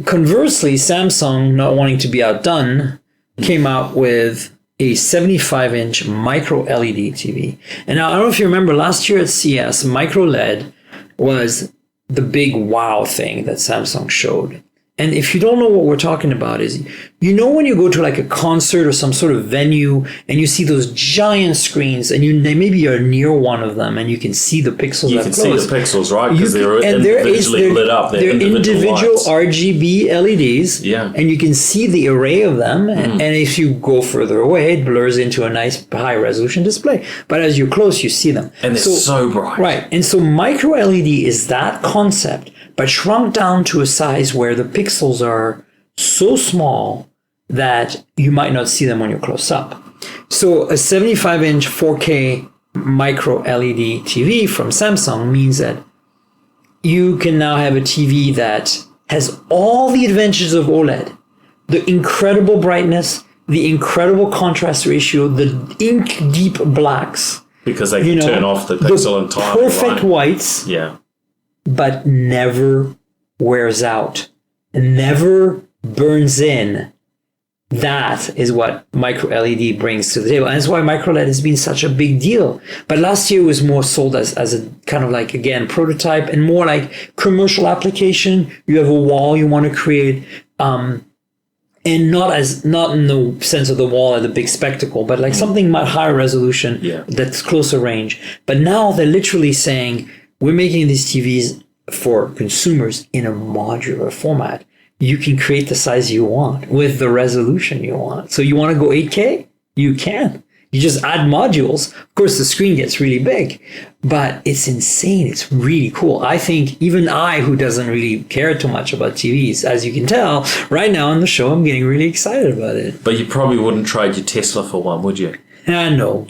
conversely, Samsung, not wanting to be outdone, came out with a 75-inch micro LED TV. And now I don't know if you remember last year at CES, micro LED was the big wow thing that Samsung showed. And if you don't know what we're talking about is, when you go to like a concert or some sort of venue and you see those giant screens and maybe you're near one of them and you can see the pixels. You can see the pixels, right? Because they're individually lit up. They're individual RGB LEDs. Yeah. And you can see the array of them. And if you go further away, it blurs into a nice high resolution display. But as you're close, you see them. And they're so bright. Right. And so micro LED is that concept, but shrunk down to a size where the pixels are so small that you might not see them when you're close up. So a 75-inch 4K micro LED TV from Samsung means that you can now have a TV that has all the advantages of OLED. The incredible brightness, the incredible contrast ratio, the ink deep blacks. Because they can turn off the pixel entirely. Perfect whites. Yeah. But never wears out, never burns in. That is what micro LED brings to the table. And that's why micro LED has been such a big deal. But last year it was more sold as a kind of like, again, prototype and more like commercial application. You have a wall you want to create, and not in the sense of the wall as a big spectacle, but like something much higher resolution that's closer range. But now they're literally saying, we're making these TVs for consumers in a modular format. You can create the size you want with the resolution you want. So you want to go 8K? You can. You just add modules. Of course, the screen gets really big, but it's insane. It's really cool. I think even I, who doesn't really care too much about TVs, as you can tell, right now on the show, I'm getting really excited about it. But you probably wouldn't trade your Tesla for one, would you? No,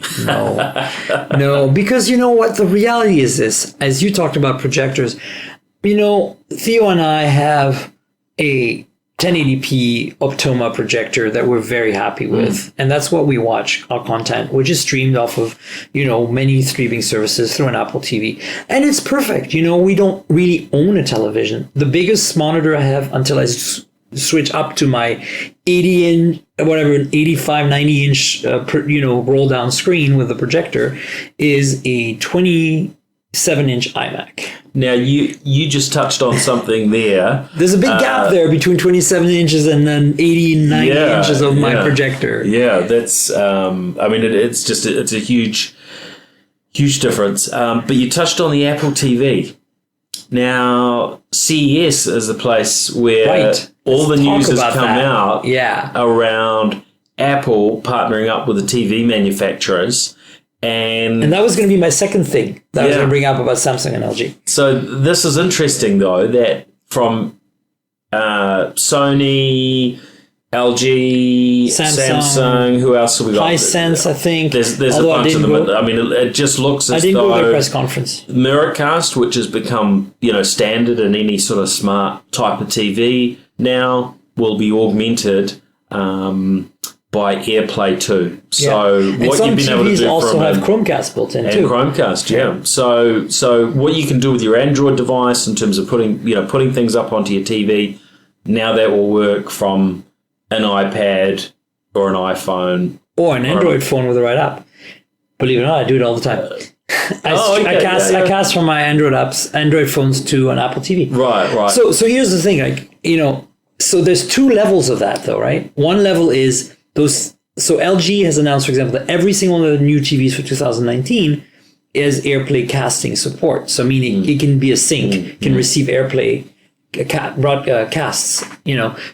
because you know what? The reality is this, as you talked about projectors, Theo and I have a 1080p Optoma projector that we're very happy with. And that's what we watch our content, which is streamed off of, many streaming services through an Apple TV. And it's perfect. We don't really own a television. The biggest monitor I have until I switch up to my 85, 90 inch, roll down screen with the projector is a 27-inch iMac. Now, you just touched on something there. There's a big gap there between 27 inches and then 80, 90 inches of my projector. Yeah, that's, it's a huge difference. But you touched on the Apple TV. Now, CES is the place where all the news has come out around Apple partnering up with the TV manufacturers. And that was going to be my second thing that I was going to bring up about Samsung and LG. So this is interesting, though, that from Sony, LG, Samsung, who else have we got? Hisense, I think. There's a bunch of them. It just looks as though... I didn't go to the press conference. Miracast, which has become, standard in any sort of smart type of TV now, will be augmented by AirPlay 2. So what you've been able to do also have Chromecast built in too. And Chromecast, yeah. So what you can do with your Android device in terms of putting things up onto your TV, now that will work from an iPad or an iPhone. Or an Android phone with the right app. Believe it or not, I do it all the time. I cast from my Android phones to an Apple TV. Right. So here's the thing, so there's two levels of that though, right? One level is those. So LG has announced, for example, that every single one of the new TVs for 2019 is AirPlay casting support. So meaning it can be a sync, can receive AirPlay broadcasts,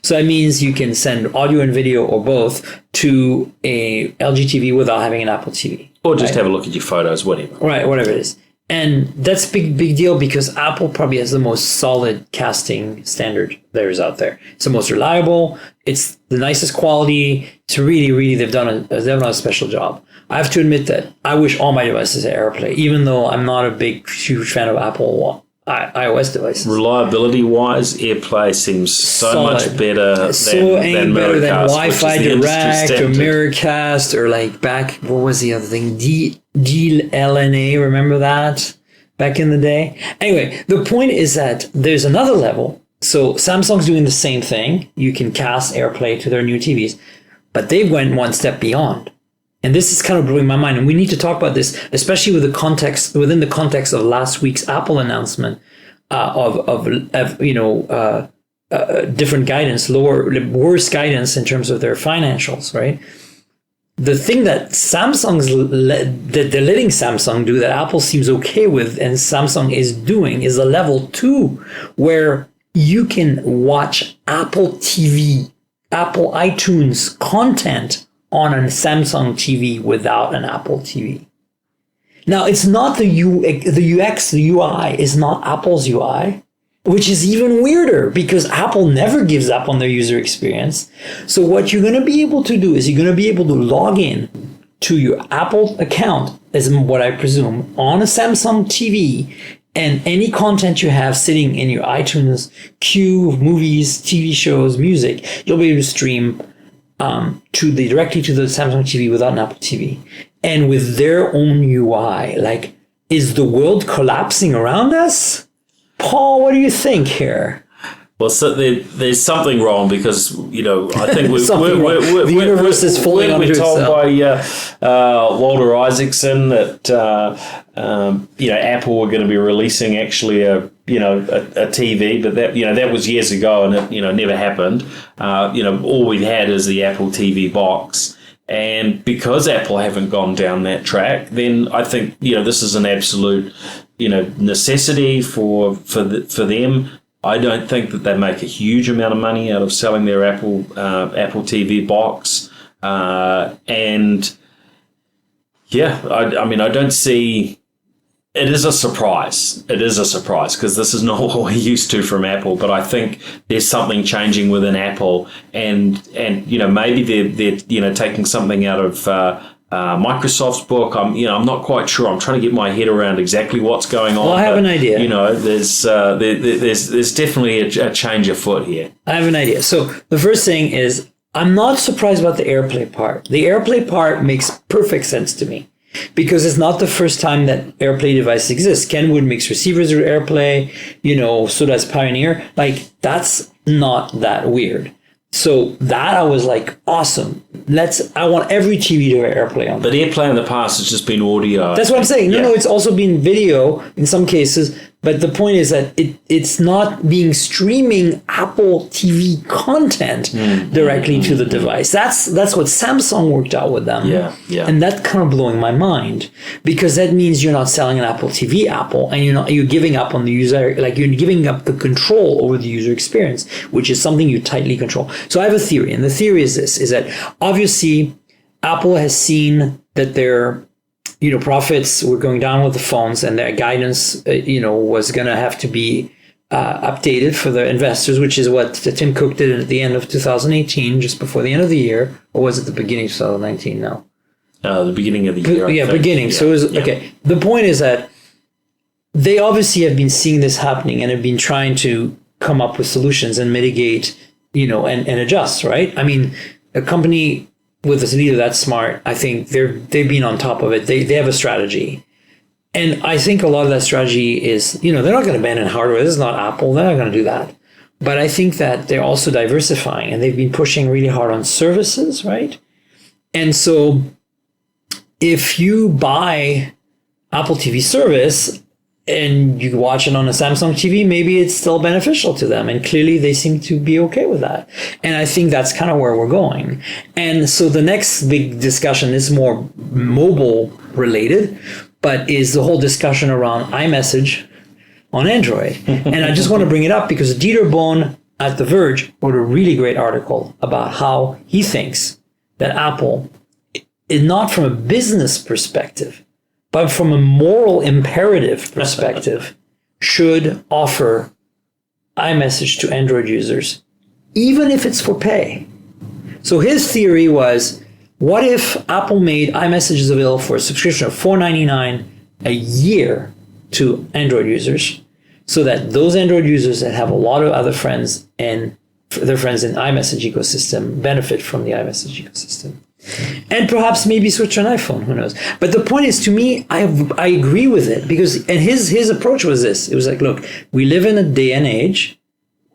So that means you can send audio and video or both to a LG TV without having an Apple TV. Or just have a look at your photos, whatever. Right, whatever it is. And that's big deal because Apple probably has the most solid casting standard there is out there. It's the most reliable. It's the nicest quality. It's really, they've done a special job. I have to admit that I wish all my devices had AirPlay, even though I'm not a huge fan of Apple iOS devices. Reliability wise, AirPlay seems so Solid. much better Better than Miracast, Wi-Fi which is the industry Direct or standard. Miracast, or like back, what was the other thing? DLNA, remember that? Back in the day? Anyway, the point is that there's another level. So Samsung's doing the same thing. You can cast AirPlay to their new TVs, but they went one step beyond. And this is kind of blowing my mind. And we need to talk about this, especially with the context, within the context of last week's Apple announcement of different guidance, worse guidance in terms of their financials, right? The thing that that they're letting Samsung do that Apple seems okay with and Samsung is doing is a level 2 where you can watch Apple TV, Apple iTunes content on a Samsung TV without an Apple TV. Now, it's not the UX, the UI is not Apple's UI, which is even weirder because Apple never gives up on their user experience. So what you're going to be able to do is you're going to be able to log in to your Apple account, as what I presume, on a Samsung TV, and any content you have sitting in your iTunes queue of movies, TV shows, music, you'll be able to stream directly to the Samsung TV without an Apple TV. And with their own UI, like, is the world collapsing around us? Paul, what do you think here? Well, so there's something wrong because, I think the universe is falling onto we're told itself. by Walter Isaacson that Apple were going to be releasing actually a TV, but that was years ago and it never happened. All we've had is the Apple TV box. And because Apple haven't gone down that track, then I think this is an absolute necessity for them. I don't think that they make a huge amount of money out of selling their Apple TV box, and I don't see. It is a surprise. It is a surprise because this is not what we're used to from Apple. But I think there's something changing within Apple, and maybe they're taking something out of Microsoft's book. I'm not quite sure. I'm trying to get my head around exactly what's going on. Well, I have an idea. There's definitely a change afoot here. I have an idea. So the first thing is, I'm not surprised about the AirPlay part. The AirPlay part makes perfect sense to me because it's not the first time that AirPlay device exists. Kenwood makes receivers with AirPlay, so does Pioneer. Like, that's not that weird. So that I was like, awesome. I want every TV to have AirPlay on. But AirPlay in the past has just been audio. That's what I'm saying. No, it's also been video in some cases. But the point is that it's not being streaming Apple TV content directly to the device. That's what Samsung worked out with them. Yeah. And that's kind of blowing my mind because that means you're not selling an Apple TV and you're giving up on the user, like you're giving up the control over the user experience, which is something you tightly control. So I have a theory, and the theory is this: is that obviously Apple has seen that their profits were going down with the phones, and their guidance, was going to have to be updated for the investors, which is what Tim Cook did at the end of 2018, just before the end of the year, or was it the beginning of 2019? No, the beginning of the year. Beginning. So it was okay. The point is that they obviously have been seeing this happening and have been trying to come up with solutions and mitigate, and adjust. Right? I mean, a company with a leader that smart, I think they've been on top of it. They have a strategy. And I think a lot of that strategy is, they're not going to abandon hardware. This is not Apple. They're not going to do that. But I think that they're also diversifying, and they've been pushing really hard on services, right? And so if you buy Apple TV service and you watch it on a Samsung TV, maybe it's still beneficial to them. And clearly they seem to be okay with that. And I think that's kind of where we're going. And so the next big discussion is more mobile related, but is the whole discussion around iMessage on Android. And I just want to bring it up because Dieter Bohn at The Verge wrote a really great article about how he thinks that Apple, not from a business perspective, but from a moral imperative perspective, should offer iMessage to Android users, even if it's for pay. So his theory was, what if Apple made iMessages available for a subscription of $4.99 a year to Android users, so that those Android users that have a lot of other friends and their friends in iMessage ecosystem benefit from the iMessage ecosystem. And perhaps maybe switch on iPhone, who knows? But the point is, to me, I agree with it because, and his approach was this. It was like, look, we live in a day and age.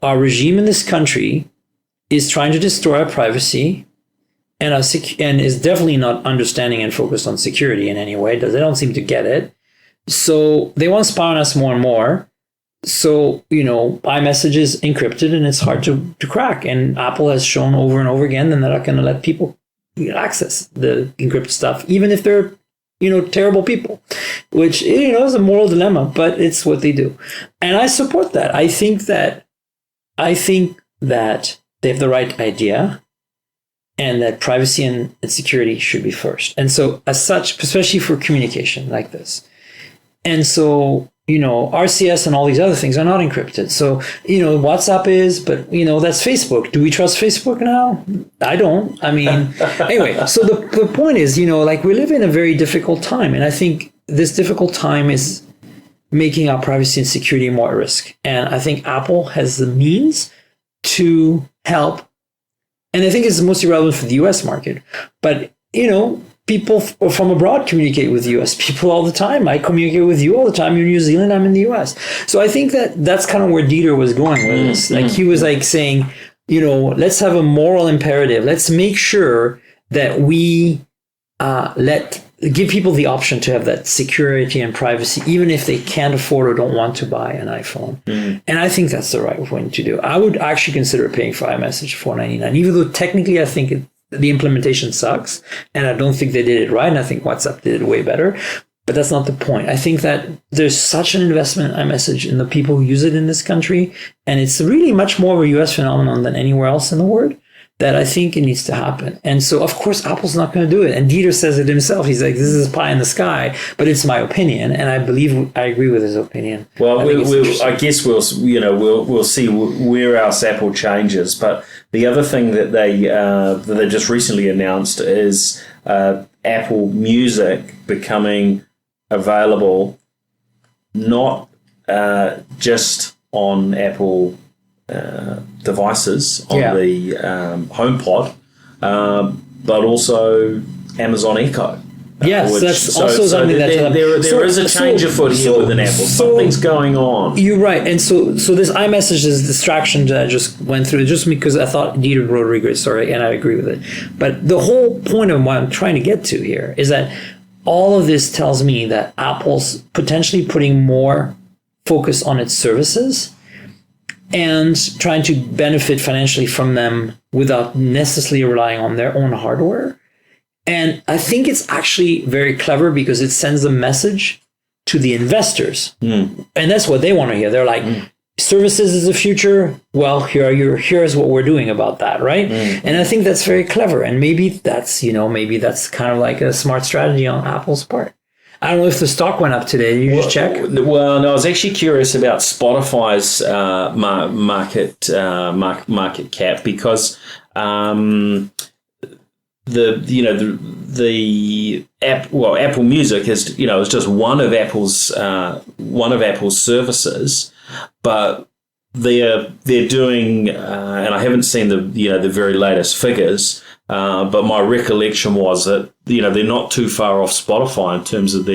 Our regime in this country is trying to destroy our privacy and is definitely not understanding and focused on security in any way. They don't seem to get it. So they want to spy on us more and more. So, iMessage is encrypted and it's hard to crack. And Apple has shown over and over again that they're not going to let people access the encrypted stuff, even if they're, terrible people, which, is a moral dilemma, but it's what they do. And I support that. I think that they have the right idea and that privacy and security should be first. And so as such, especially for communication like this. And so, RCS and all these other things are not encrypted. So, WhatsApp is, but, that's Facebook. Do we trust Facebook now? I don't. I mean, anyway, so the point is, we live in a very difficult time. And I think this difficult time is making our privacy and security more at risk. And I think Apple has the means to help. And I think it's mostly relevant for the US market. But, people from abroad communicate with US people all the time. I communicate with you all the time. You're in New Zealand, I'm in the US. So I think that's kind of where Dieter was going with this. Like he was like saying, let's have a moral imperative. Let's make sure that we give people the option to have that security and privacy, even if they can't afford or don't want to buy an iPhone. And I think that's the right thing to do. I would actually consider paying for iMessage $4.99, even though technically I think the implementation sucks, and I don't think they did it right, and I think WhatsApp did it way better. But that's not the point. I think that there's such an investment in iMessage in the people who use it in this country, and it's really much more of a US phenomenon than anywhere else in the world, that I think it needs to happen. And so, of course, Apple's not going to do it. And Dieter says it himself. He's like, this is pie in the sky, but it's my opinion, and I agree with his opinion. Well, I guess we'll see where else Apple changes. But the other thing that they just recently announced is Apple Music becoming available not just on Apple devices on the HomePod, but also Amazon Echo. Yes, that's also something there is a change afoot here within Apple. Something's going on. You're right, and so this iMessage is distraction that I just went through just because I thought Dieter wrote a really great story, and I agree with it. But the whole point of what I'm trying to get to here is that all of this tells me that Apple's potentially putting more focus on its services and trying to benefit financially from them without necessarily relying on their own hardware. And I think it's actually very clever because it sends a message to the investors. And that's what they want to hear. They're like, services is the future. Well, here's what we're doing about that, right? And I think that's very clever. And maybe that's kind of like a smart strategy on Apple's part. I don't know if the stock went up today. Did you just check? Well, no, I was actually curious about Spotify's market cap because the app, Apple Music is just one of Apple's services, but they're doing and I haven't seen the very latest figures. But my recollection was that they're not too far off Spotify in terms of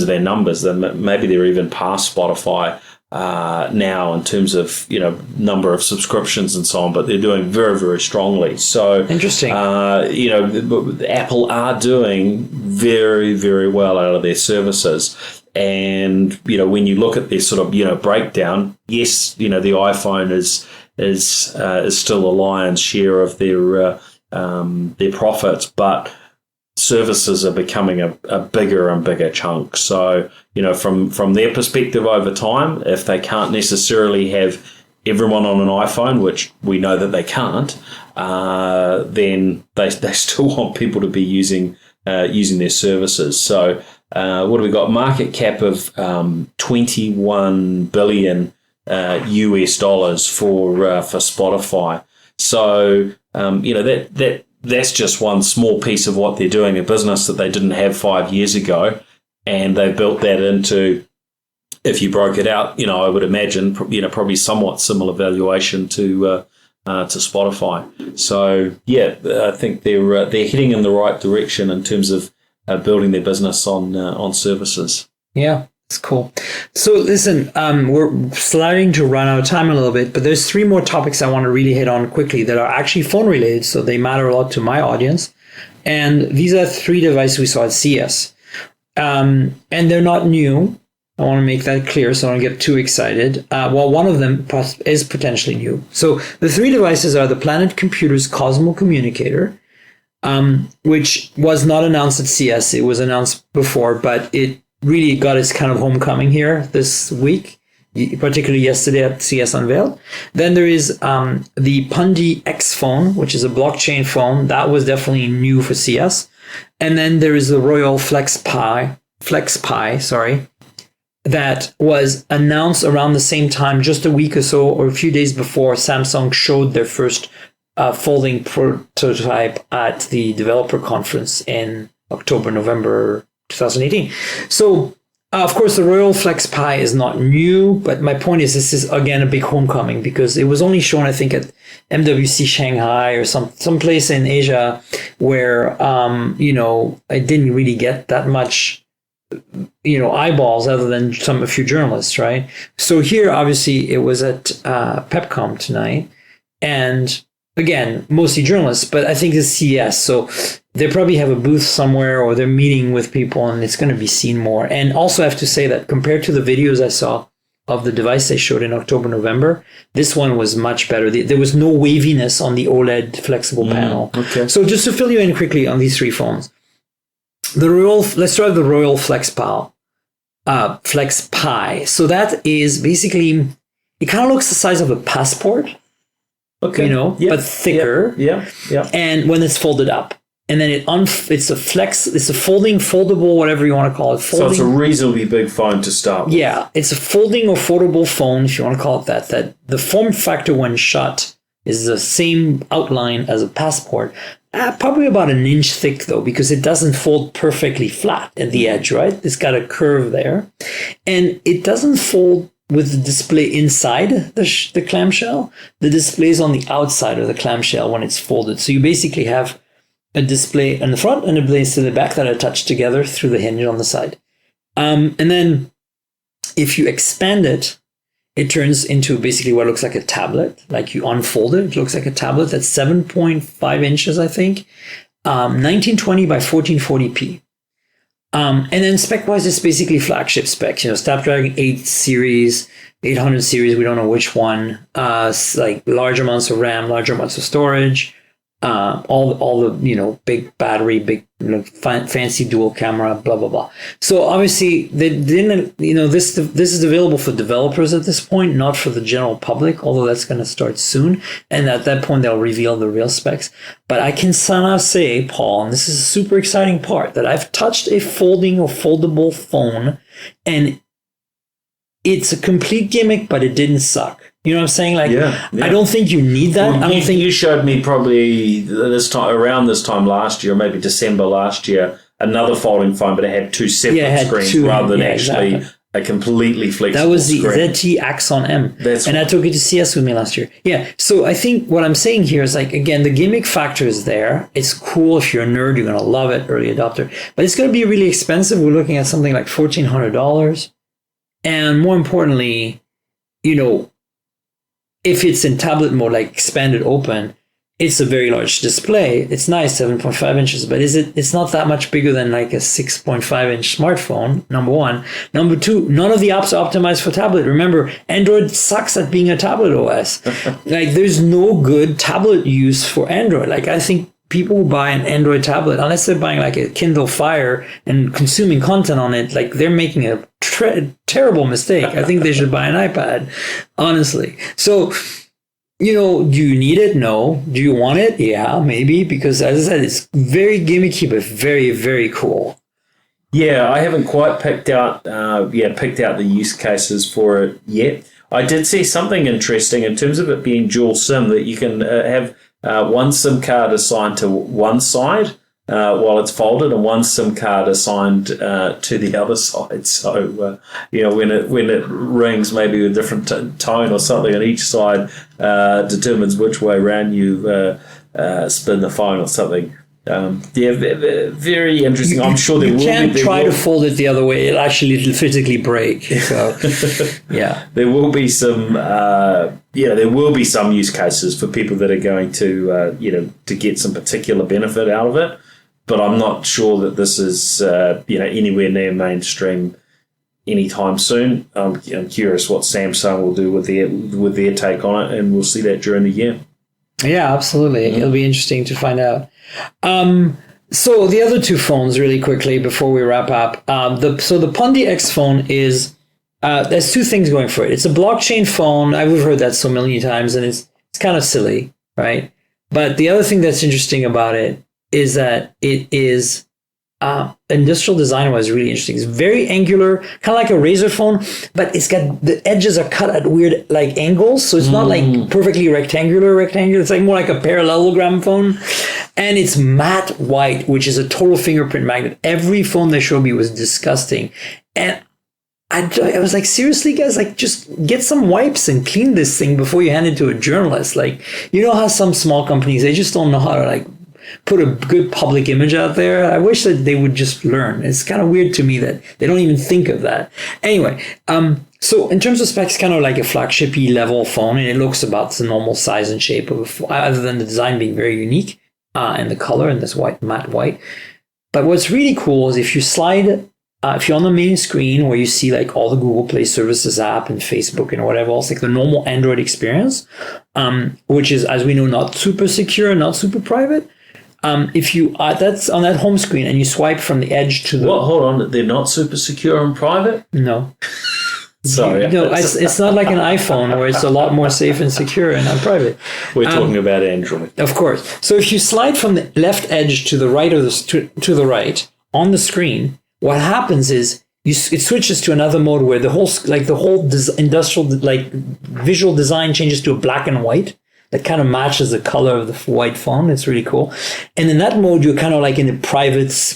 their numbers. Maybe they're even past Spotify now in terms of number of subscriptions and so on. But they're doing very, very strongly. So interesting. Apple are doing very, very well out of their services. And when you look at their sort of breakdown, yes, the iPhone is still a lion's share of their profits, but services are becoming a bigger and bigger chunk. So, from their perspective over time, if they can't necessarily have everyone on an iPhone, which we know that they can't, then they still want people to be using their services. So, what do we got? Market cap of $21 billion US dollars for Spotify. So that's just one small piece of what they're doing, a business that they didn't have 5 years ago, and they built that into if you broke it out, I would imagine, probably somewhat similar valuation to Spotify. So yeah, I think they're heading in the right direction in terms of building their business on services. Yeah, it's cool. So listen, we're starting to run out of time a little bit, but there's 3 more topics I want to really hit on quickly that are actually phone related, so they matter a lot to my audience. And these are 3 devices we saw at CES. And they're not new. I want to make that clear so I don't get too excited. Well, one of them is potentially new. So the 3 devices are the Planet Computer's Cosmo Communicator, which was not announced at CES. It was announced before, but it really got its kind of homecoming here this week, particularly yesterday at CES Unveiled. Then there is the Pundi XPhone, which is a blockchain phone. That was definitely new for CES. And then there is the Royole FlexPai, that was announced around the same time, just a week or so, or a few days before Samsung showed their first folding prototype at the developer conference in November 2018. So, of course, the Royole FlexPai is not new, but my point is this is, again, a big homecoming because it was only shown, I think, at MWC Shanghai or some place in Asia where, it didn't really get that much eyeballs other than a few journalists, right? So here, obviously, it was at PepCom tonight. And again, mostly journalists, but I think it's CES. So they probably have a booth somewhere or they're meeting with people and it's going to be seen more. And also I have to say that compared to the videos I saw of the device they showed in October, November, this one was much better. There was no waviness on the OLED flexible panel. Okay. So just to fill you in quickly on these 3 phones. Let's start with the Royole FlexPai. So that is basically, it kind of looks the size of a passport, okay, but thicker. Yeah. And when it's folded up, and then it's a foldable, whatever you want to call it. So it's a reasonably big phone to start with. Yeah, it's a folding or foldable phone, if you want to call it that. That the form factor when shut is the same outline as a passport. Probably about an inch thick, though, because it doesn't fold perfectly flat at the edge, right? It's got a curve there. And it doesn't fold with the display inside the clamshell. The display is on the outside of the clamshell when it's folded. So you basically have a display in the front and a display to the back that are attached together through the hinge on the side. And then if you expand it, it turns into basically what looks like a tablet. Like you unfold it, it looks like a tablet that's 7.5 inches, I think, 1920 by 1440p. And then spec-wise, it's basically flagship specs. Snapdragon 8 series, 800 series, we don't know which one. Like large amounts of RAM, large amounts of storage. All the big battery, big fancy dual camera, blah blah blah. So obviously they didn't, this is available for developers at this point, not for the general public. Although that's going to start soon, and at that point they'll reveal the real specs. But I can somehow say, Paul, and this is a super exciting part, that I've touched a folding or foldable phone, and it's a complete gimmick, but it didn't suck. You know what I'm saying? Like, yeah. I don't think you need that. Well, I don't think you showed me probably around this time last year, maybe December last year, another folding phone, but it had 2 separate screens rather than actually a completely flexible That was the screen. ZT Axon M. I took it to CS with me last year. Yeah. So I think what I'm saying here is, like, again, the gimmick factor is there. It's cool. If you're a nerd, you're going to love it, early adopter. But it's going to be really expensive. We're looking at something like $1,400. And more importantly, if it's in tablet mode, like expanded open, it's a very large display. It's nice, 7.5 inches, but it's not that much bigger than like a 6.5 inch smartphone, number one. Number two, none of the apps are optimized for tablet. Remember, Android sucks at being a tablet OS. Like, there's no good tablet use for Android. Like, I think people who buy an Android tablet, unless they're buying like a Kindle Fire and consuming content on it, like, they're making a terrible mistake. I think they should buy an iPad, honestly. So, do you need it? No. Do you want it? Yeah, maybe, because as I said, it's very gimmicky, but very, very cool. Yeah, I haven't quite picked out the use cases for it yet. I did see something interesting in terms of it being dual SIM, that you can have one SIM card assigned to one side while it's folded, and one SIM card assigned to the other side. So when it rings, maybe a different tone or something on each side determines which way around you spin the phone or something. Very interesting. I'm sure there will be. You can't try to fold it the other way. It'll physically break. So, yeah. There will be some use cases for people that are going to to get some particular benefit out of it. But I'm not sure that this is anywhere near mainstream anytime soon. I'm curious what Samsung will do with their take on it, and we'll see that during the year. Yeah, absolutely. It'll be interesting to find out. So the other two phones, really quickly before we wrap up. The Pundi XPhone is there's two things going for it. It's a blockchain phone. We've heard that so many times, and it's kind of silly, right? But the other thing that's interesting about it is that it is industrial design was really interesting. It's very angular, kind of like a Razr phone, but it's got the edges are cut at weird like angles, so it's not like perfectly rectangular. It's like more like a parallelogram phone, and it's matte white, which is a total fingerprint magnet. Every phone they showed me was disgusting, and I was like, seriously, guys, like just get some wipes and clean this thing before you hand it to a journalist. Like, you know how some small companies, they just don't know how to like put a good public image out there. I wish that they would just learn. It's kind of weird to me that they don't even think of that. Anyway, so in terms of specs, kind of like a flagship-y level phone, and it looks about the normal size and shape of other than the design being very unique and the color and this matte white. But what's really cool is if you slide, if you're on the main screen where you see like all the Google Play Services app and Facebook and whatever else, like the normal Android experience, which is, as we know, not super secure, not super private. If you that's on that home screen and you swipe from the edge to the... What? Hold on. They're not super secure and private? No. Sorry. No, it's not like an iPhone where it's a lot more safe and secure and not private. We're talking about Android. Of course. So if you slide from the left edge to the right of to the right on the screen, what happens is it switches to another mode where the whole industrial like visual design changes to a black and white. That kind of matches the color of the white phone. It's really cool. And in that mode, you're kind of like in the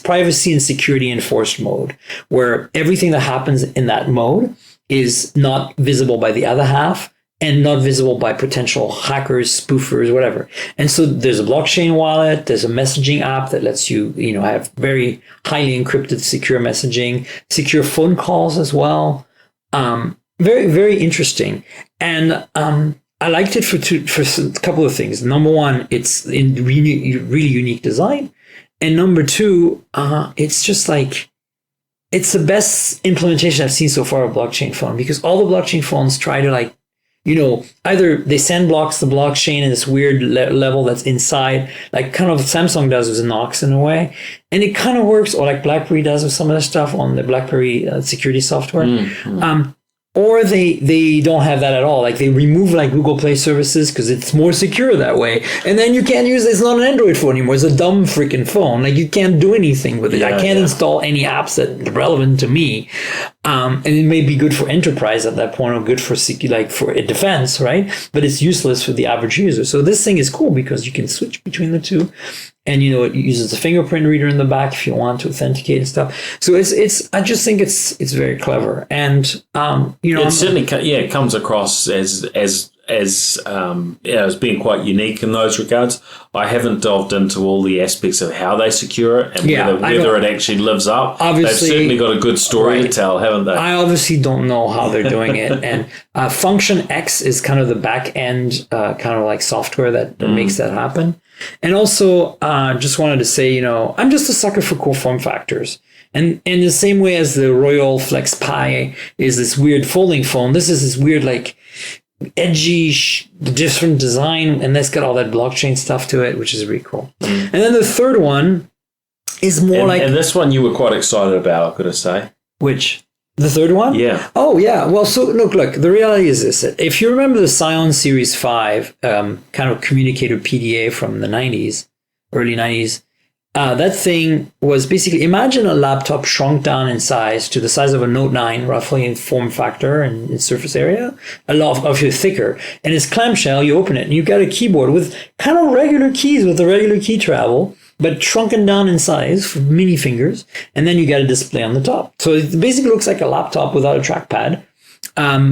privacy and security enforced mode, where everything that happens in that mode is not visible by the other half and not visible by potential hackers, spoofers, whatever. And so there's a blockchain wallet. There's a messaging app that lets you, have very highly encrypted, secure messaging, secure phone calls as well. Very, very interesting. And, I liked it for a couple of things. Number one, it's in really unique design. And number two, it's just like, it's the best implementation I've seen so far of blockchain phone, because all the blockchain phones try to like, either they sandbox the blockchain in this weird level that's inside, like kind of what Samsung does with Knox in a way. And it kind of works, or like BlackBerry does with some of the stuff on the BlackBerry security software. Mm-hmm. Or they don't have that at all. Like they remove like Google Play services because it's more secure that way. And then you can't use it. It's not an Android phone anymore. It's a dumb freaking phone. Like you can't do anything with it. I can't install any apps that are relevant to me. And it may be good for enterprise at that point or good for for a defense, right? But it's useless for the average user. So this thing is cool because you can switch between the two. And it uses a fingerprint reader in the back if you want to authenticate and stuff. So it's I just think it's very clever, and it certainly it comes across as being quite unique in those regards. I haven't delved into all the aspects of how they secure it and whether it actually lives up. Obviously, they've certainly got a good story to tell, haven't they? I obviously don't know how they're doing it. And Function X is kind of the back end kind of like software that makes that happen. And also, just wanted to say, I'm just a sucker for cool form factors. And in the same way as the Royole FlexPai is this weird folding phone, this is this weird, like, edgy, different design, and that's got all that blockchain stuff to it, which is really cool. And then the third one is more and this one you were quite excited about, I've got to say. Which? The third one? Yeah. Oh, yeah. Well, so look, the reality is this. If you remember the Scion Series 5 kind of communicator PDA from the 90s, early 90s, that thing was basically, imagine a laptop shrunk down in size to the size of a Note 9, roughly in form factor and in surface area, a lot of you thicker. And it's clamshell, you open it, and you've got a keyboard with kind of regular keys with the regular key travel. but shrunken down in size for mini fingers. And then you get a display on the top. So it basically looks like a laptop without a trackpad,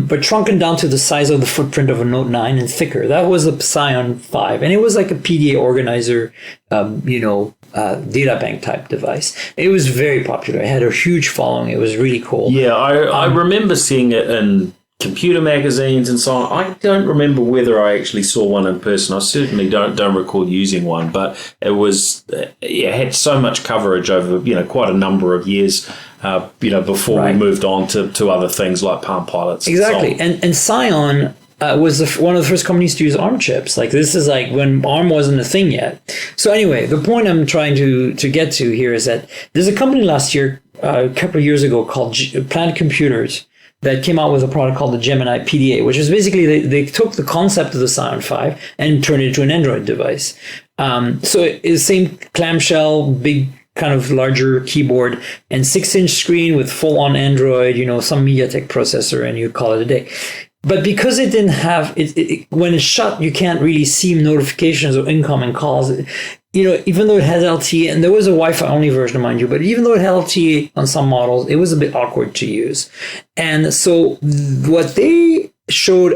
but shrunken down to the size of the footprint of a Note 9 and thicker. That was the Scion 5. And it was like a PDA organizer, data bank type device. It was very popular. It had a huge following. It was really cool. Yeah, I remember seeing it in computer magazines and so on. I don't remember whether I actually saw one in person. I certainly don't recall using one, but it was it had so much coverage over quite a number of years before we moved on to other things like Palm Pilots. Exactly, and Scion was one of the first companies to use ARM chips. Like this is like when ARM wasn't a thing yet. So anyway, the point I'm trying to get to here is that there's a company last year, a couple of years ago, called Planet Computers, that came out with a product called the Gemini PDA, which is basically they took the concept of the Scion 5 and turned it into an Android device. So it's the same clamshell, big kind of larger keyboard, and 6-inch screen with full-on Android, some MediaTek processor, and you call it a day. But because it didn't have it, when it's shut, you can't really see notifications or incoming calls. Even though it has LTE, and there was a Wi-Fi only version, mind you, but even though it had LTE on some models, it was a bit awkward to use. And so what they showed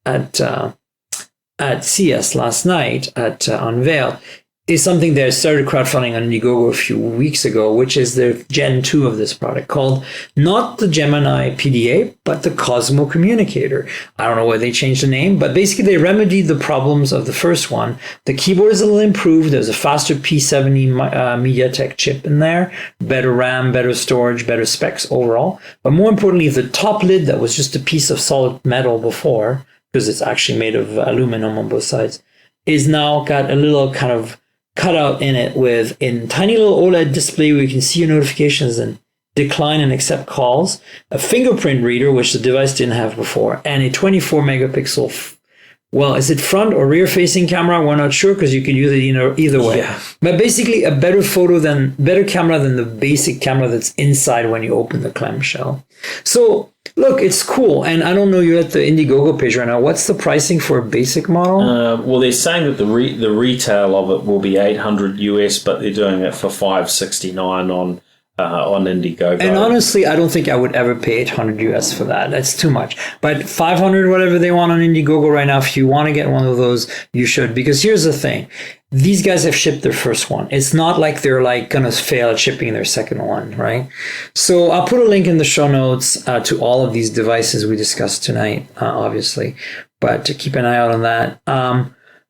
at CES last night at Unveil is something that started crowdfunding on Indiegogo a few weeks ago, which is the Gen 2 of this product, called not the Gemini PDA, but the Cosmo Communicator. I don't know why they changed the name, but basically they remedied the problems of the first one. The keyboard is a little improved. There's a faster P70 MediaTek chip in there, better RAM, better storage, better specs overall. But more importantly, the top lid that was just a piece of solid metal before, because it's actually made of aluminum on both sides, is now got a little kind of cutout in it with a tiny little OLED display where you can see your notifications and decline and accept calls, a fingerprint reader, which the device didn't have before, and a 24 megapixel is it front or rear facing camera? We're not sure because you can use it either way. Yeah. But basically a better camera than the basic camera that's inside when you open the clamshell. So look, it's cool. And I don't know, you're at the Indiegogo page right now. What's the pricing for a basic model? Well, they're saying that the retail of it will be $800 US, but they're doing it for $569 on Indiegogo. And honestly, I don't think I would ever pay $800 US for that. That's too much. But $500, whatever they want on Indiegogo right now, if you want to get one of those, you should. Because here's the thing. These guys have shipped their first one. It's not like they're going to fail at shipping their second one, right? So I'll put a link in the show notes to all of these devices we discussed tonight, obviously. But to keep an eye out on that.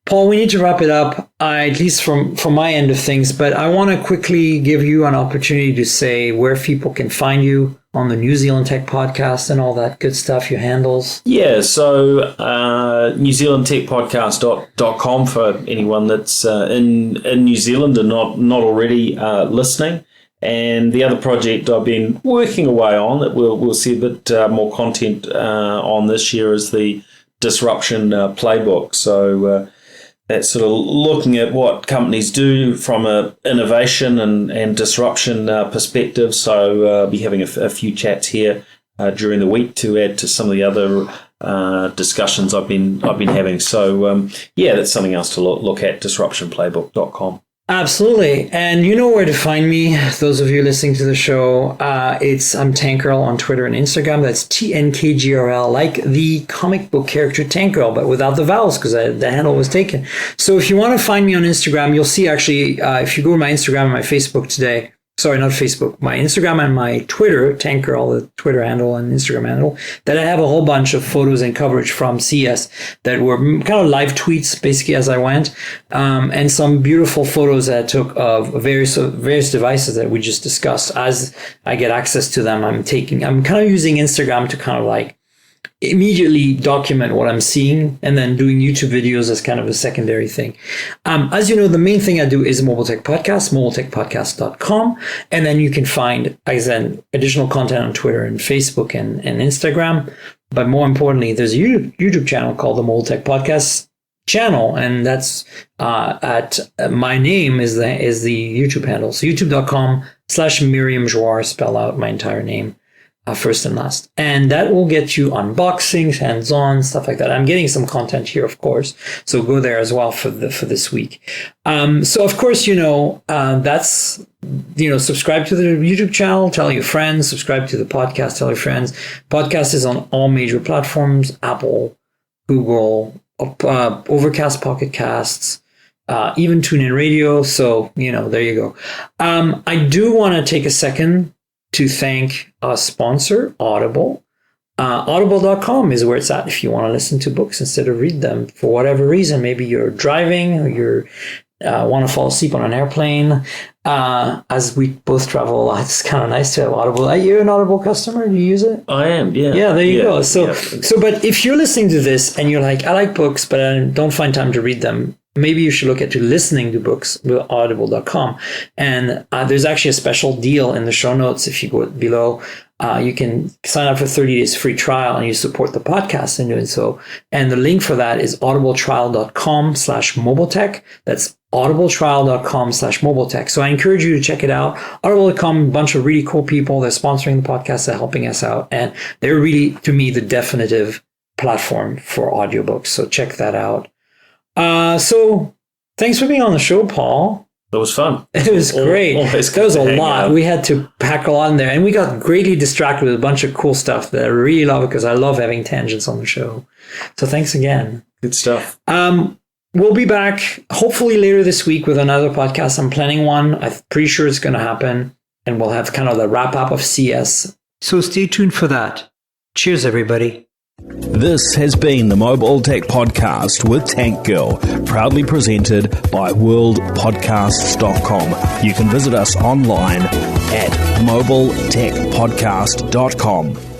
Paul, we need to wrap it up, at least from my end of things, but I want to quickly give you an opportunity to say where people can find you on the New Zealand Tech Podcast and all that good stuff, your handles. Yeah, so newzealandtechpodcast.com for anyone that's in New Zealand and not already listening. And the other project I've been working away on that we'll see a bit more content on this year is the Disruption Playbook. So that's sort of looking at what companies do from a innovation and disruption perspective. So I'll be having a few chats here during the week to add to some of the other discussions I've been having. So that's something else to look at, disruptionplaybook.com. Absolutely. And you know where to find me, those of you listening to the show. I'm Tankrel on Twitter and Instagram. That's TNKGRL, like the comic book character Tankrel, but without the vowels because the handle was taken. So if you want to find me on Instagram, you'll see actually, if you go to my Instagram and my Facebook today, sorry, not Facebook, my Instagram and my Twitter, Tankrel, the Twitter handle and Instagram handle, that I have a whole bunch of photos and coverage from CES that were kind of live tweets basically as I went, and some beautiful photos that I took of various devices that we just discussed. As I get access to them, I'm kind of using Instagram to kind of like immediately document what I'm seeing and then doing YouTube videos as kind of a secondary thing. As you know, the main thing I do is Mobile Tech Podcast, mobiletechpodcast.com. And then you can find, additional content on Twitter and Facebook and Instagram. But more importantly, there's a YouTube channel called the Mobile Tech Podcast channel. And that's at my name is the YouTube handle. So youtube.com/Miriam Jouar, spell out my entire name. first and last. And that will get you unboxings, hands-on, stuff like that. I'm getting some content here, of course. So go there as well for this week. So of course, that's, subscribe to the YouTube channel, tell your friends, subscribe to the podcast, tell your friends. Podcast is on all major platforms, Apple, Google, Overcast, Pocket Casts, even TuneIn Radio. So, there you go. I do want to take a second to thank our sponsor, Audible. Audible.com is where it's at if you want to listen to books instead of read them for whatever reason. Maybe you're driving or you want to fall asleep on an airplane. As we both travel a lot, it's kind of nice to have Audible. Are you an Audible customer? Do you use it? I am, yeah. Yeah, there you go. So, but if you're listening to this and you're like, I like books, but I don't find time to read them, maybe you should look at listening to books with audible.com. And there's actually a special deal in the show notes. If you go below, you can sign up for 30 days free trial and you support the podcast in doing so. And the link for that is audibletrial.com/mobiletech. That's audibletrial.com/mobiletech. So I encourage you to check it out. Audible.com, a bunch of really cool people. They're sponsoring the podcast. They're helping us out. And they're really, to me, the definitive platform for audiobooks. So check that out. So thanks for being on the show, Paul. That was fun. It was great. That was a lot. We had to pack a lot in there, and we got greatly distracted with a bunch of cool stuff that I really love because I love having tangents on the show. So thanks again. Good stuff. We'll be back hopefully later this week with another podcast. I'm planning one. I'm pretty sure it's going to happen, and we'll have kind of the wrap up of CES. So stay tuned for that. Cheers, everybody. This has been the Mobile Tech Podcast with Tank Girl, proudly presented by worldpodcasts.com. You can visit us online at mobiletechpodcast.com.